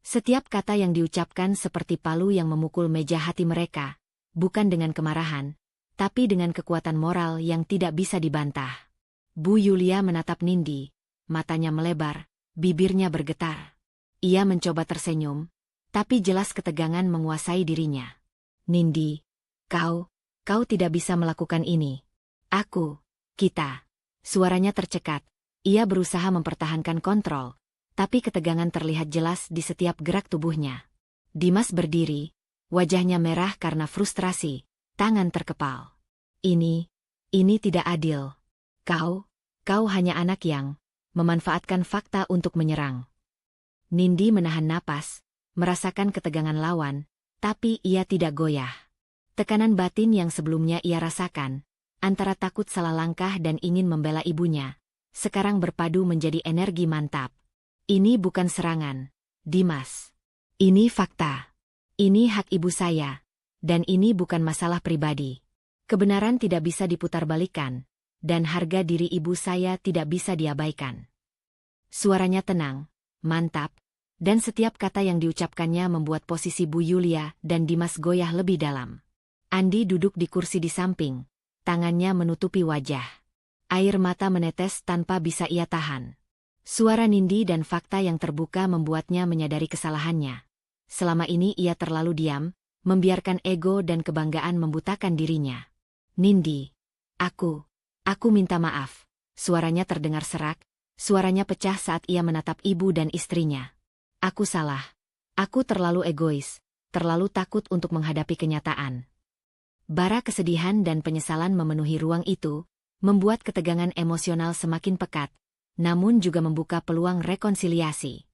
Setiap kata yang diucapkan seperti palu yang memukul meja hati mereka, bukan dengan kemarahan, tapi dengan kekuatan moral yang tidak bisa dibantah. Bu Yulia menatap Nindi, matanya melebar, bibirnya bergetar. Ia mencoba tersenyum, tapi jelas ketegangan menguasai dirinya. Nindi, kau tidak bisa melakukan ini. Kita. Suaranya tercekat. Ia berusaha mempertahankan kontrol, tapi ketegangan terlihat jelas di setiap gerak tubuhnya. Dimas berdiri, wajahnya merah karena frustrasi, tangan terkepal. Ini tidak adil. Kau hanya anak yang memanfaatkan fakta untuk menyerang. Nindi menahan napas, merasakan ketegangan lawan, tapi ia tidak goyah. Tekanan batin yang sebelumnya ia rasakan, antara takut salah langkah dan ingin membela ibunya, sekarang berpadu menjadi energi mantap. Ini bukan serangan, Dimas. Ini fakta. Ini hak ibu saya. Dan ini bukan masalah pribadi. Kebenaran tidak bisa diputarbalikkan, dan harga diri ibu saya tidak bisa diabaikan. Suaranya tenang, mantap, dan setiap kata yang diucapkannya membuat posisi Bu Yulia dan Dimas goyah lebih dalam. Andi duduk di kursi di samping, tangannya menutupi wajah. Air mata menetes tanpa bisa ia tahan. Suara Nindi dan fakta yang terbuka membuatnya menyadari kesalahannya. Selama ini ia terlalu diam, membiarkan ego dan kebanggaan membutakan dirinya. Nindi, aku minta maaf. Suaranya terdengar serak, suaranya pecah saat ia menatap ibu dan istrinya. Aku salah. Aku terlalu egois, terlalu takut untuk menghadapi kenyataan. Bara kesedihan dan penyesalan memenuhi ruang itu, membuat ketegangan emosional semakin pekat, namun juga membuka peluang rekonsiliasi.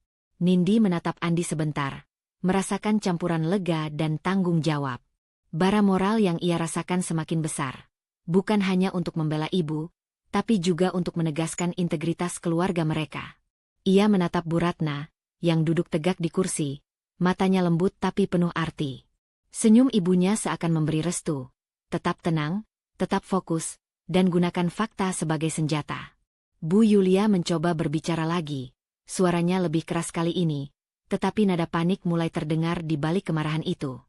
Nindi menatap Andi sebentar, merasakan campuran lega dan tanggung jawab. Bara moral yang ia rasakan semakin besar. Bukan hanya untuk membela ibu, tapi juga untuk menegaskan integritas keluarga mereka. Ia menatap Bu Ratna, yang duduk tegak di kursi, matanya lembut tapi penuh arti. Senyum ibunya seakan memberi restu. Tetap tenang, tetap fokus, dan gunakan fakta sebagai senjata. Bu Yulia mencoba berbicara lagi, suaranya lebih keras kali ini, tetapi nada panik mulai terdengar di balik kemarahan itu.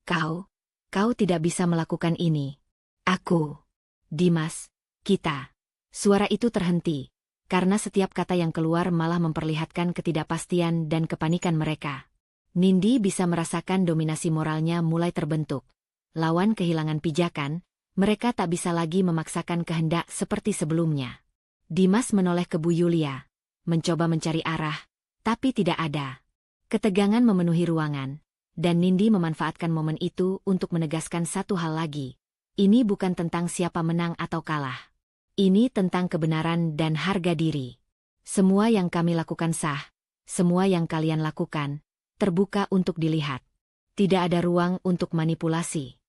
Kau tidak bisa melakukan ini. Aku, Dimas, kita. Suara itu terhenti, karena setiap kata yang keluar malah memperlihatkan ketidakpastian dan kepanikan mereka. Nindi bisa merasakan dominasi moralnya mulai terbentuk. Lawan kehilangan pijakan, mereka tak bisa lagi memaksakan kehendak seperti sebelumnya. Dimas menoleh ke Bu Yulia, mencoba mencari arah, tapi tidak ada. Ketegangan memenuhi ruangan, dan Nindi memanfaatkan momen itu untuk menegaskan satu hal lagi. Ini bukan tentang siapa menang atau kalah. Ini tentang kebenaran dan harga diri. Semua yang kami lakukan sah, semua yang kalian lakukan, terbuka untuk dilihat. Tidak ada ruang untuk manipulasi.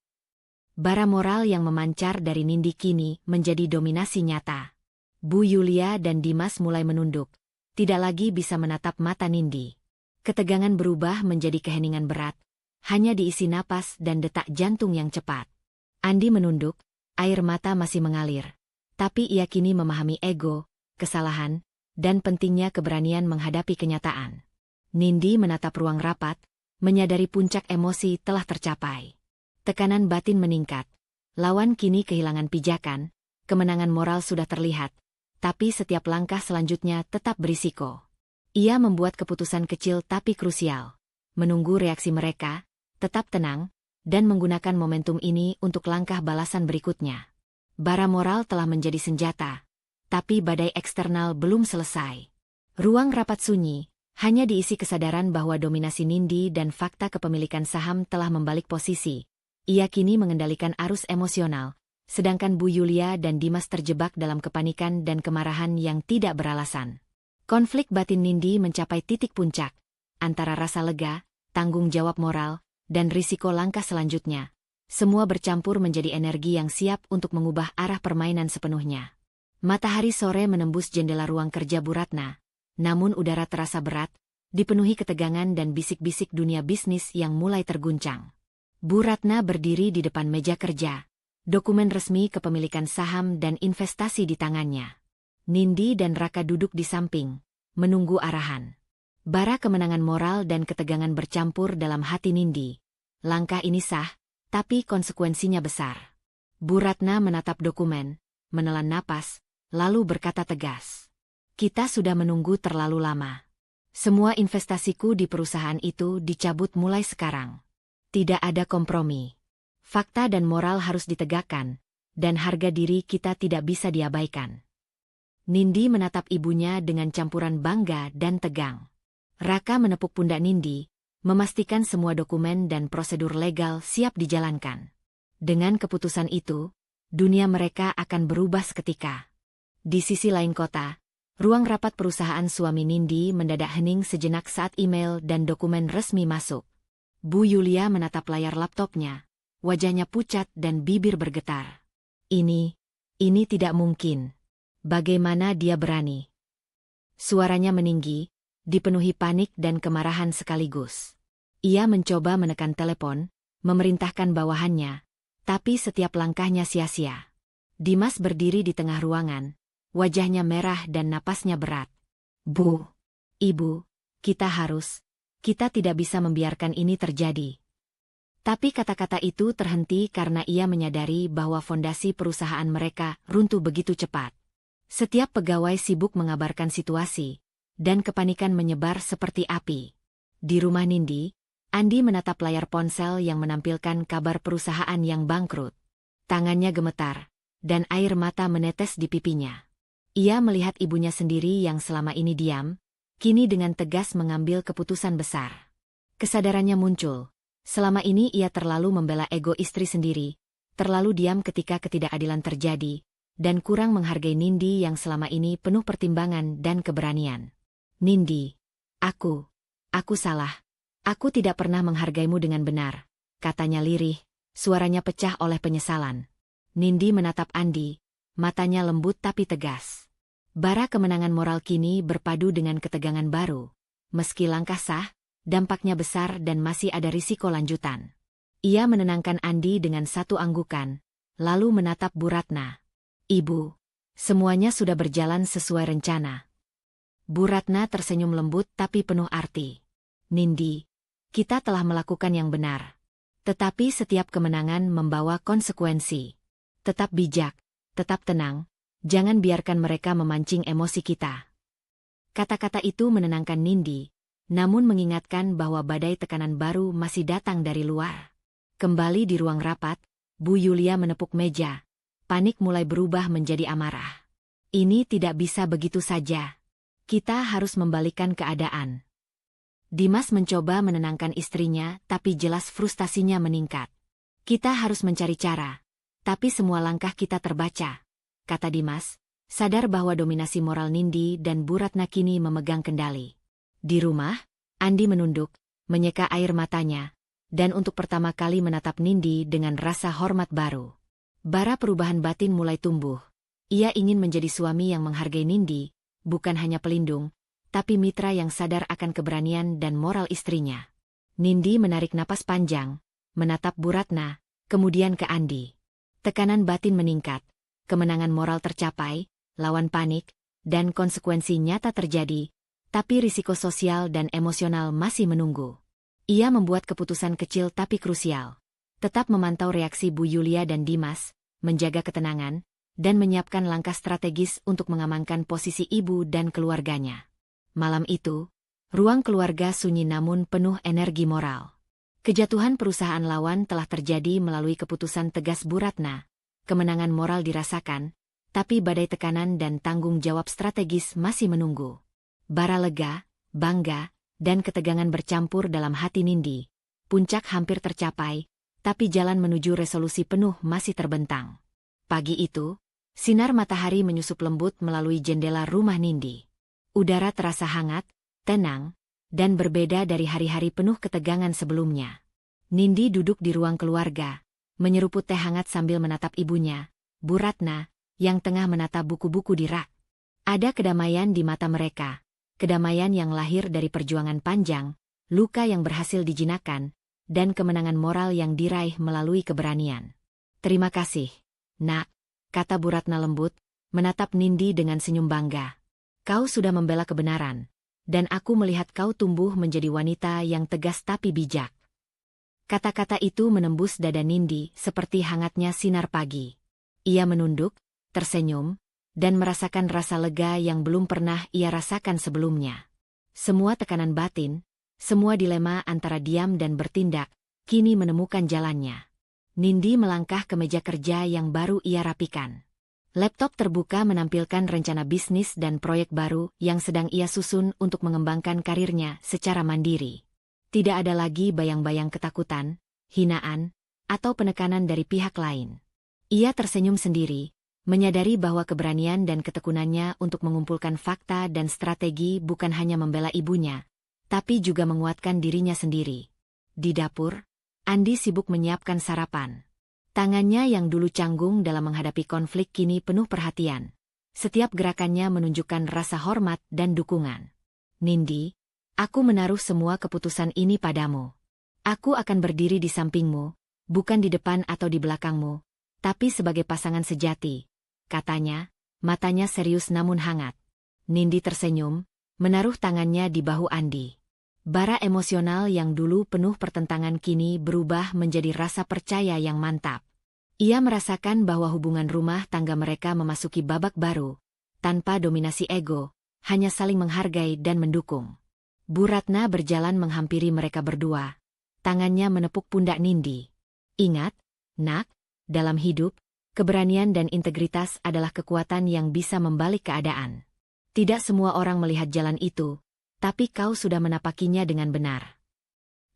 Bara moral yang memancar dari Nindi kini menjadi dominasi nyata. Bu Yulia dan Dimas mulai menunduk, tidak lagi bisa menatap mata Nindi. Ketegangan berubah menjadi keheningan berat, hanya diisi napas dan detak jantung yang cepat. Andi menunduk, air mata masih mengalir. Tapi ia kini memahami ego, kesalahan, dan pentingnya keberanian menghadapi kenyataan. Nindi menatap ruang rapat, menyadari puncak emosi telah tercapai. Tekanan batin meningkat. Lawan kini kehilangan pijakan, kemenangan moral sudah terlihat, tapi setiap langkah selanjutnya tetap berisiko. Ia membuat keputusan kecil tapi krusial. Menunggu reaksi mereka, tetap tenang, dan menggunakan momentum ini untuk langkah balasan berikutnya. Bara moral telah menjadi senjata, tapi badai eksternal belum selesai. Ruang rapat sunyi, hanya diisi kesadaran bahwa dominasi Nindi dan fakta kepemilikan saham telah membalik posisi. Ia kini mengendalikan arus emosional, sedangkan Bu Yulia dan Dimas terjebak dalam kepanikan dan kemarahan yang tidak beralasan. Konflik batin Nindi mencapai titik puncak, antara rasa lega, tanggung jawab moral, dan risiko langkah selanjutnya. Semua bercampur menjadi energi yang siap untuk mengubah arah permainan sepenuhnya. Matahari sore menembus jendela ruang kerja Bu Ratna, namun udara terasa berat, dipenuhi ketegangan dan bisik-bisik dunia bisnis yang mulai terguncang. Bu Ratna berdiri di depan meja kerja, dokumen resmi kepemilikan saham dan investasi di tangannya. Nindi dan Raka duduk di samping, menunggu arahan. Bara kemenangan moral dan ketegangan bercampur dalam hati Nindi. Langkah ini sah, tapi konsekuensinya besar. Bu Ratna menatap dokumen, menelan napas, lalu berkata tegas. Kita sudah menunggu terlalu lama. Semua investasiku di perusahaan itu dicabut mulai sekarang. Tidak ada kompromi. Fakta dan moral harus ditegakkan, dan harga diri kita tidak bisa diabaikan. Nindi menatap ibunya dengan campuran bangga dan tegang. Raka menepuk pundak Nindi, memastikan semua dokumen dan prosedur legal siap dijalankan. Dengan keputusan itu, dunia mereka akan berubah seketika. Di sisi lain kota, ruang rapat perusahaan suami Nindi mendadak hening sejenak saat email dan dokumen resmi masuk. Bu Yulia menatap layar laptopnya, wajahnya pucat dan bibir bergetar. Ini tidak mungkin. Bagaimana dia berani? Suaranya meninggi, dipenuhi panik dan kemarahan sekaligus. Ia mencoba menekan telepon, memerintahkan bawahannya, tapi setiap langkahnya sia-sia. Dimas berdiri di tengah ruangan, wajahnya merah dan napasnya berat. Bu, Ibu, kita tidak bisa membiarkan ini terjadi. Tapi kata-kata itu terhenti karena ia menyadari bahwa fondasi perusahaan mereka runtuh begitu cepat. Setiap pegawai sibuk mengabarkan situasi, dan kepanikan menyebar seperti api. Di rumah Nindi, Andi menatap layar ponsel yang menampilkan kabar perusahaan yang bangkrut. Tangannya gemetar, dan air mata menetes di pipinya. Ia melihat ibunya sendiri yang selama ini diam, kini dengan tegas mengambil keputusan besar. Kesadarannya muncul. Selama ini ia terlalu membela ego istri sendiri, terlalu diam ketika ketidakadilan terjadi, dan kurang menghargai Nindi yang selama ini penuh pertimbangan dan keberanian. Nindi, aku salah. Aku tidak pernah menghargaimu dengan benar, katanya lirih, suaranya pecah oleh penyesalan. Nindi menatap Andi, matanya lembut tapi tegas. Bara kemenangan moral kini berpadu dengan ketegangan baru. Meski langkah sah, dampaknya besar dan masih ada risiko lanjutan. Ia menenangkan Andi dengan satu anggukan, lalu menatap Bu Ratna. Ibu, semuanya sudah berjalan sesuai rencana. Bu Ratna tersenyum lembut tapi penuh arti. Nindi, kita telah melakukan yang benar. Tetapi setiap kemenangan membawa konsekuensi. Tetap bijak, tetap tenang, jangan biarkan mereka memancing emosi kita. Kata-kata itu menenangkan Nindi, namun mengingatkan bahwa badai tekanan baru masih datang dari luar. Kembali di ruang rapat, Bu Yulia menepuk meja. Panik mulai berubah menjadi amarah. Ini tidak bisa begitu saja. Kita harus membalikkan keadaan. Dimas mencoba menenangkan istrinya, tapi jelas frustasinya meningkat. Kita harus mencari cara. Tapi semua langkah kita terbaca, kata Dimas, sadar bahwa dominasi moral Nindi dan Bu Ratna kini memegang kendali. Di rumah, Andi menunduk, menyeka air matanya, dan untuk pertama kali menatap Nindi dengan rasa hormat baru. Bara perubahan batin mulai tumbuh. Ia ingin menjadi suami yang menghargai Nindi, bukan hanya pelindung, tapi mitra yang sadar akan keberanian dan moral istrinya. Nindi menarik napas panjang, menatap Bu Ratna, kemudian ke Andi. Tekanan batin meningkat, kemenangan moral tercapai, lawan panik, dan konsekuensi nyata terjadi, tapi risiko sosial dan emosional masih menunggu. Ia membuat keputusan kecil tapi krusial. Tetap memantau reaksi Bu Yulia dan Dimas, menjaga ketenangan, dan menyiapkan langkah strategis untuk mengamankan posisi ibu dan keluarganya. Malam itu, ruang keluarga sunyi namun penuh energi moral. Kejatuhan perusahaan lawan telah terjadi melalui keputusan tegas Bu Ratna. Kemenangan moral dirasakan, tapi badai tekanan dan tanggung jawab strategis masih menunggu. Bara lega, bangga, dan ketegangan bercampur dalam hati Nindi. Puncak hampir tercapai, tapi jalan menuju resolusi penuh masih terbentang. Pagi itu, sinar matahari menyusup lembut melalui jendela rumah Nindi. Udara terasa hangat, tenang, dan berbeda dari hari-hari penuh ketegangan sebelumnya. Nindi duduk di ruang keluarga, menyeruput teh hangat sambil menatap ibunya, Bu Ratna, yang tengah menata buku-buku di rak. Ada kedamaian di mata mereka, kedamaian yang lahir dari perjuangan panjang, luka yang berhasil dijinakkan, dan kemenangan moral yang diraih melalui keberanian. Terima kasih, Nak, kata Bu Ratna lembut, menatap Nindi dengan senyum bangga. Kau sudah membela kebenaran, dan aku melihat kau tumbuh menjadi wanita yang tegas tapi bijak. Kata-kata itu menembus dada Nindi seperti hangatnya sinar pagi. Ia menunduk, tersenyum, dan merasakan rasa lega yang belum pernah ia rasakan sebelumnya. Semua tekanan batin, semua dilema antara diam dan bertindak, kini menemukan jalannya. Nindi melangkah ke meja kerja yang baru ia rapikan. Laptop terbuka menampilkan rencana bisnis dan proyek baru yang sedang ia susun untuk mengembangkan karirnya secara mandiri. Tidak ada lagi bayang-bayang ketakutan, hinaan, atau penekanan dari pihak lain. Ia tersenyum sendiri, menyadari bahwa keberanian dan ketekunannya untuk mengumpulkan fakta dan strategi bukan hanya membela ibunya, tapi juga menguatkan dirinya sendiri. Di dapur, Andi sibuk menyiapkan sarapan. Tangannya yang dulu canggung dalam menghadapi konflik kini penuh perhatian. Setiap gerakannya menunjukkan rasa hormat dan dukungan. Nindi, aku menaruh semua keputusan ini padamu. Aku akan berdiri di sampingmu, bukan di depan atau di belakangmu, tapi sebagai pasangan sejati, katanya, matanya serius namun hangat. Nindi tersenyum, menaruh tangannya di bahu Andi. Bara emosional yang dulu penuh pertentangan kini berubah menjadi rasa percaya yang mantap. Ia merasakan bahwa hubungan rumah tangga mereka memasuki babak baru, tanpa dominasi ego, hanya saling menghargai dan mendukung. Bu Ratna berjalan menghampiri mereka berdua. Tangannya menepuk pundak Nindi. Ingat, Nak, dalam hidup, keberanian dan integritas adalah kekuatan yang bisa membalik keadaan. Tidak semua orang melihat jalan itu, tapi kau sudah menapakinya dengan benar.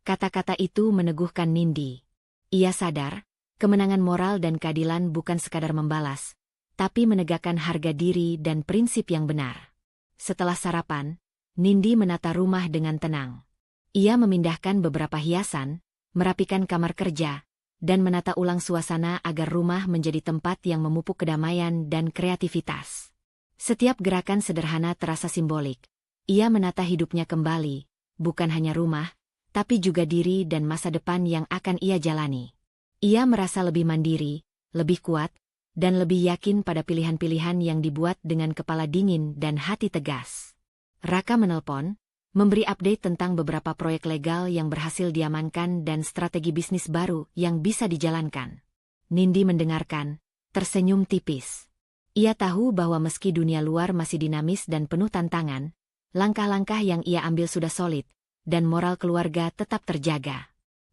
Kata-kata itu meneguhkan Nindi. Ia sadar, kemenangan moral dan keadilan bukan sekadar membalas, tapi menegakkan harga diri dan prinsip yang benar. Setelah sarapan, Nindi menata rumah dengan tenang. Ia memindahkan beberapa hiasan, merapikan kamar kerja, dan menata ulang suasana agar rumah menjadi tempat yang memupuk kedamaian dan kreativitas. Setiap gerakan sederhana terasa simbolik. Ia menata hidupnya kembali, bukan hanya rumah, tapi juga diri dan masa depan yang akan ia jalani. Ia merasa lebih mandiri, lebih kuat, dan lebih yakin pada pilihan-pilihan yang dibuat dengan kepala dingin dan hati tegas. Raka menelpon, memberi update tentang beberapa proyek legal yang berhasil diamankan dan strategi bisnis baru yang bisa dijalankan. Nindi mendengarkan, tersenyum tipis. Ia tahu bahwa meski dunia luar masih dinamis dan penuh tantangan, langkah-langkah yang ia ambil sudah solid, dan moral keluarga tetap terjaga.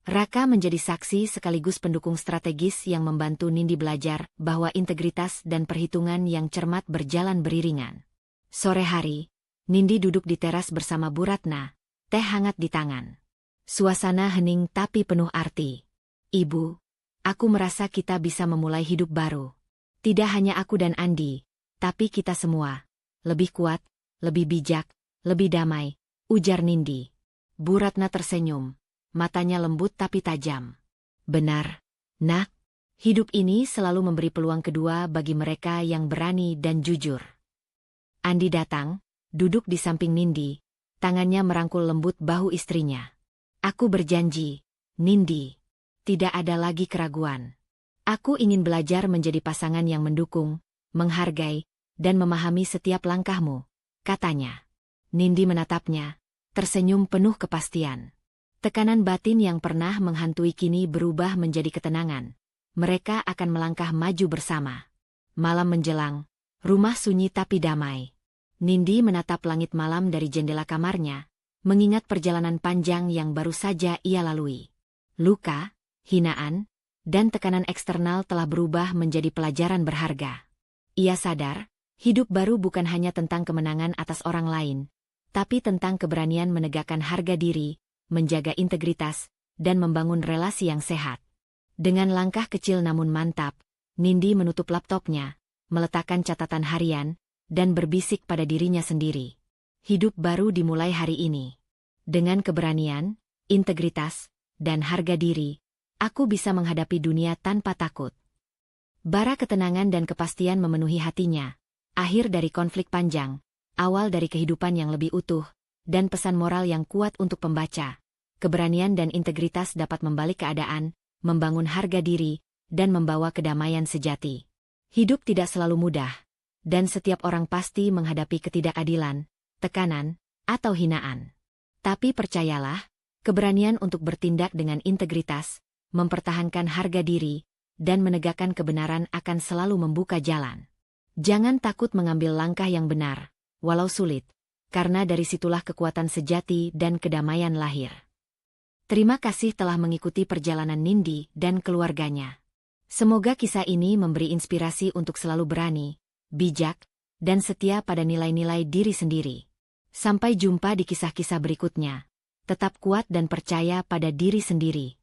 Raka menjadi saksi sekaligus pendukung strategis yang membantu Nindi belajar bahwa integritas dan perhitungan yang cermat berjalan beriringan. Sore hari, Nindi duduk di teras bersama Bu Ratna, teh hangat di tangan. Suasana hening tapi penuh arti. "Ibu, aku merasa kita bisa memulai hidup baru. Tidak hanya aku dan Andi, tapi kita semua. Lebih kuat, lebih bijak, lebih damai," ujar Nindi. Bu Ratna tersenyum, matanya lembut tapi tajam. "Benar, Nak. Hidup ini selalu memberi peluang kedua bagi mereka yang berani dan jujur." Andi datang, duduk di samping Nindi, tangannya merangkul lembut bahu istrinya. "Aku berjanji, Nindi. Tidak ada lagi keraguan. Aku ingin belajar menjadi pasangan yang mendukung, menghargai, dan memahami setiap langkahmu," katanya. Nindi menatapnya, tersenyum penuh kepastian. Tekanan batin yang pernah menghantui kini berubah menjadi ketenangan. Mereka akan melangkah maju bersama. Malam menjelang, rumah sunyi tapi damai. Nindi menatap langit malam dari jendela kamarnya, mengingat perjalanan panjang yang baru saja ia lalui. Luka, hinaan, dan tekanan eksternal telah berubah menjadi pelajaran berharga. Ia sadar, hidup baru bukan hanya tentang kemenangan atas orang lain, tapi tentang keberanian menegakkan harga diri, menjaga integritas, dan membangun relasi yang sehat. Dengan langkah kecil namun mantap, Nindi menutup laptopnya, meletakkan catatan harian, dan berbisik pada dirinya sendiri. Hidup baru dimulai hari ini. Dengan keberanian, integritas, dan harga diri, aku bisa menghadapi dunia tanpa takut. Bara ketenangan dan kepastian memenuhi hatinya, akhir dari konflik panjang, awal dari kehidupan yang lebih utuh, dan pesan moral yang kuat untuk pembaca. Keberanian dan integritas dapat membalik keadaan, membangun harga diri, dan membawa kedamaian sejati. Hidup tidak selalu mudah, dan setiap orang pasti menghadapi ketidakadilan, tekanan, atau hinaan. Tapi percayalah, keberanian untuk bertindak dengan integritas, mempertahankan harga diri, dan menegakkan kebenaran akan selalu membuka jalan. Jangan takut mengambil langkah yang benar, walau sulit, karena dari situlah kekuatan sejati dan kedamaian lahir. Terima kasih telah mengikuti perjalanan Nindi dan keluarganya. Semoga kisah ini memberi inspirasi untuk selalu berani, bijak, dan setia pada nilai-nilai diri sendiri. Sampai jumpa di kisah-kisah berikutnya. Tetap kuat dan percaya pada diri sendiri.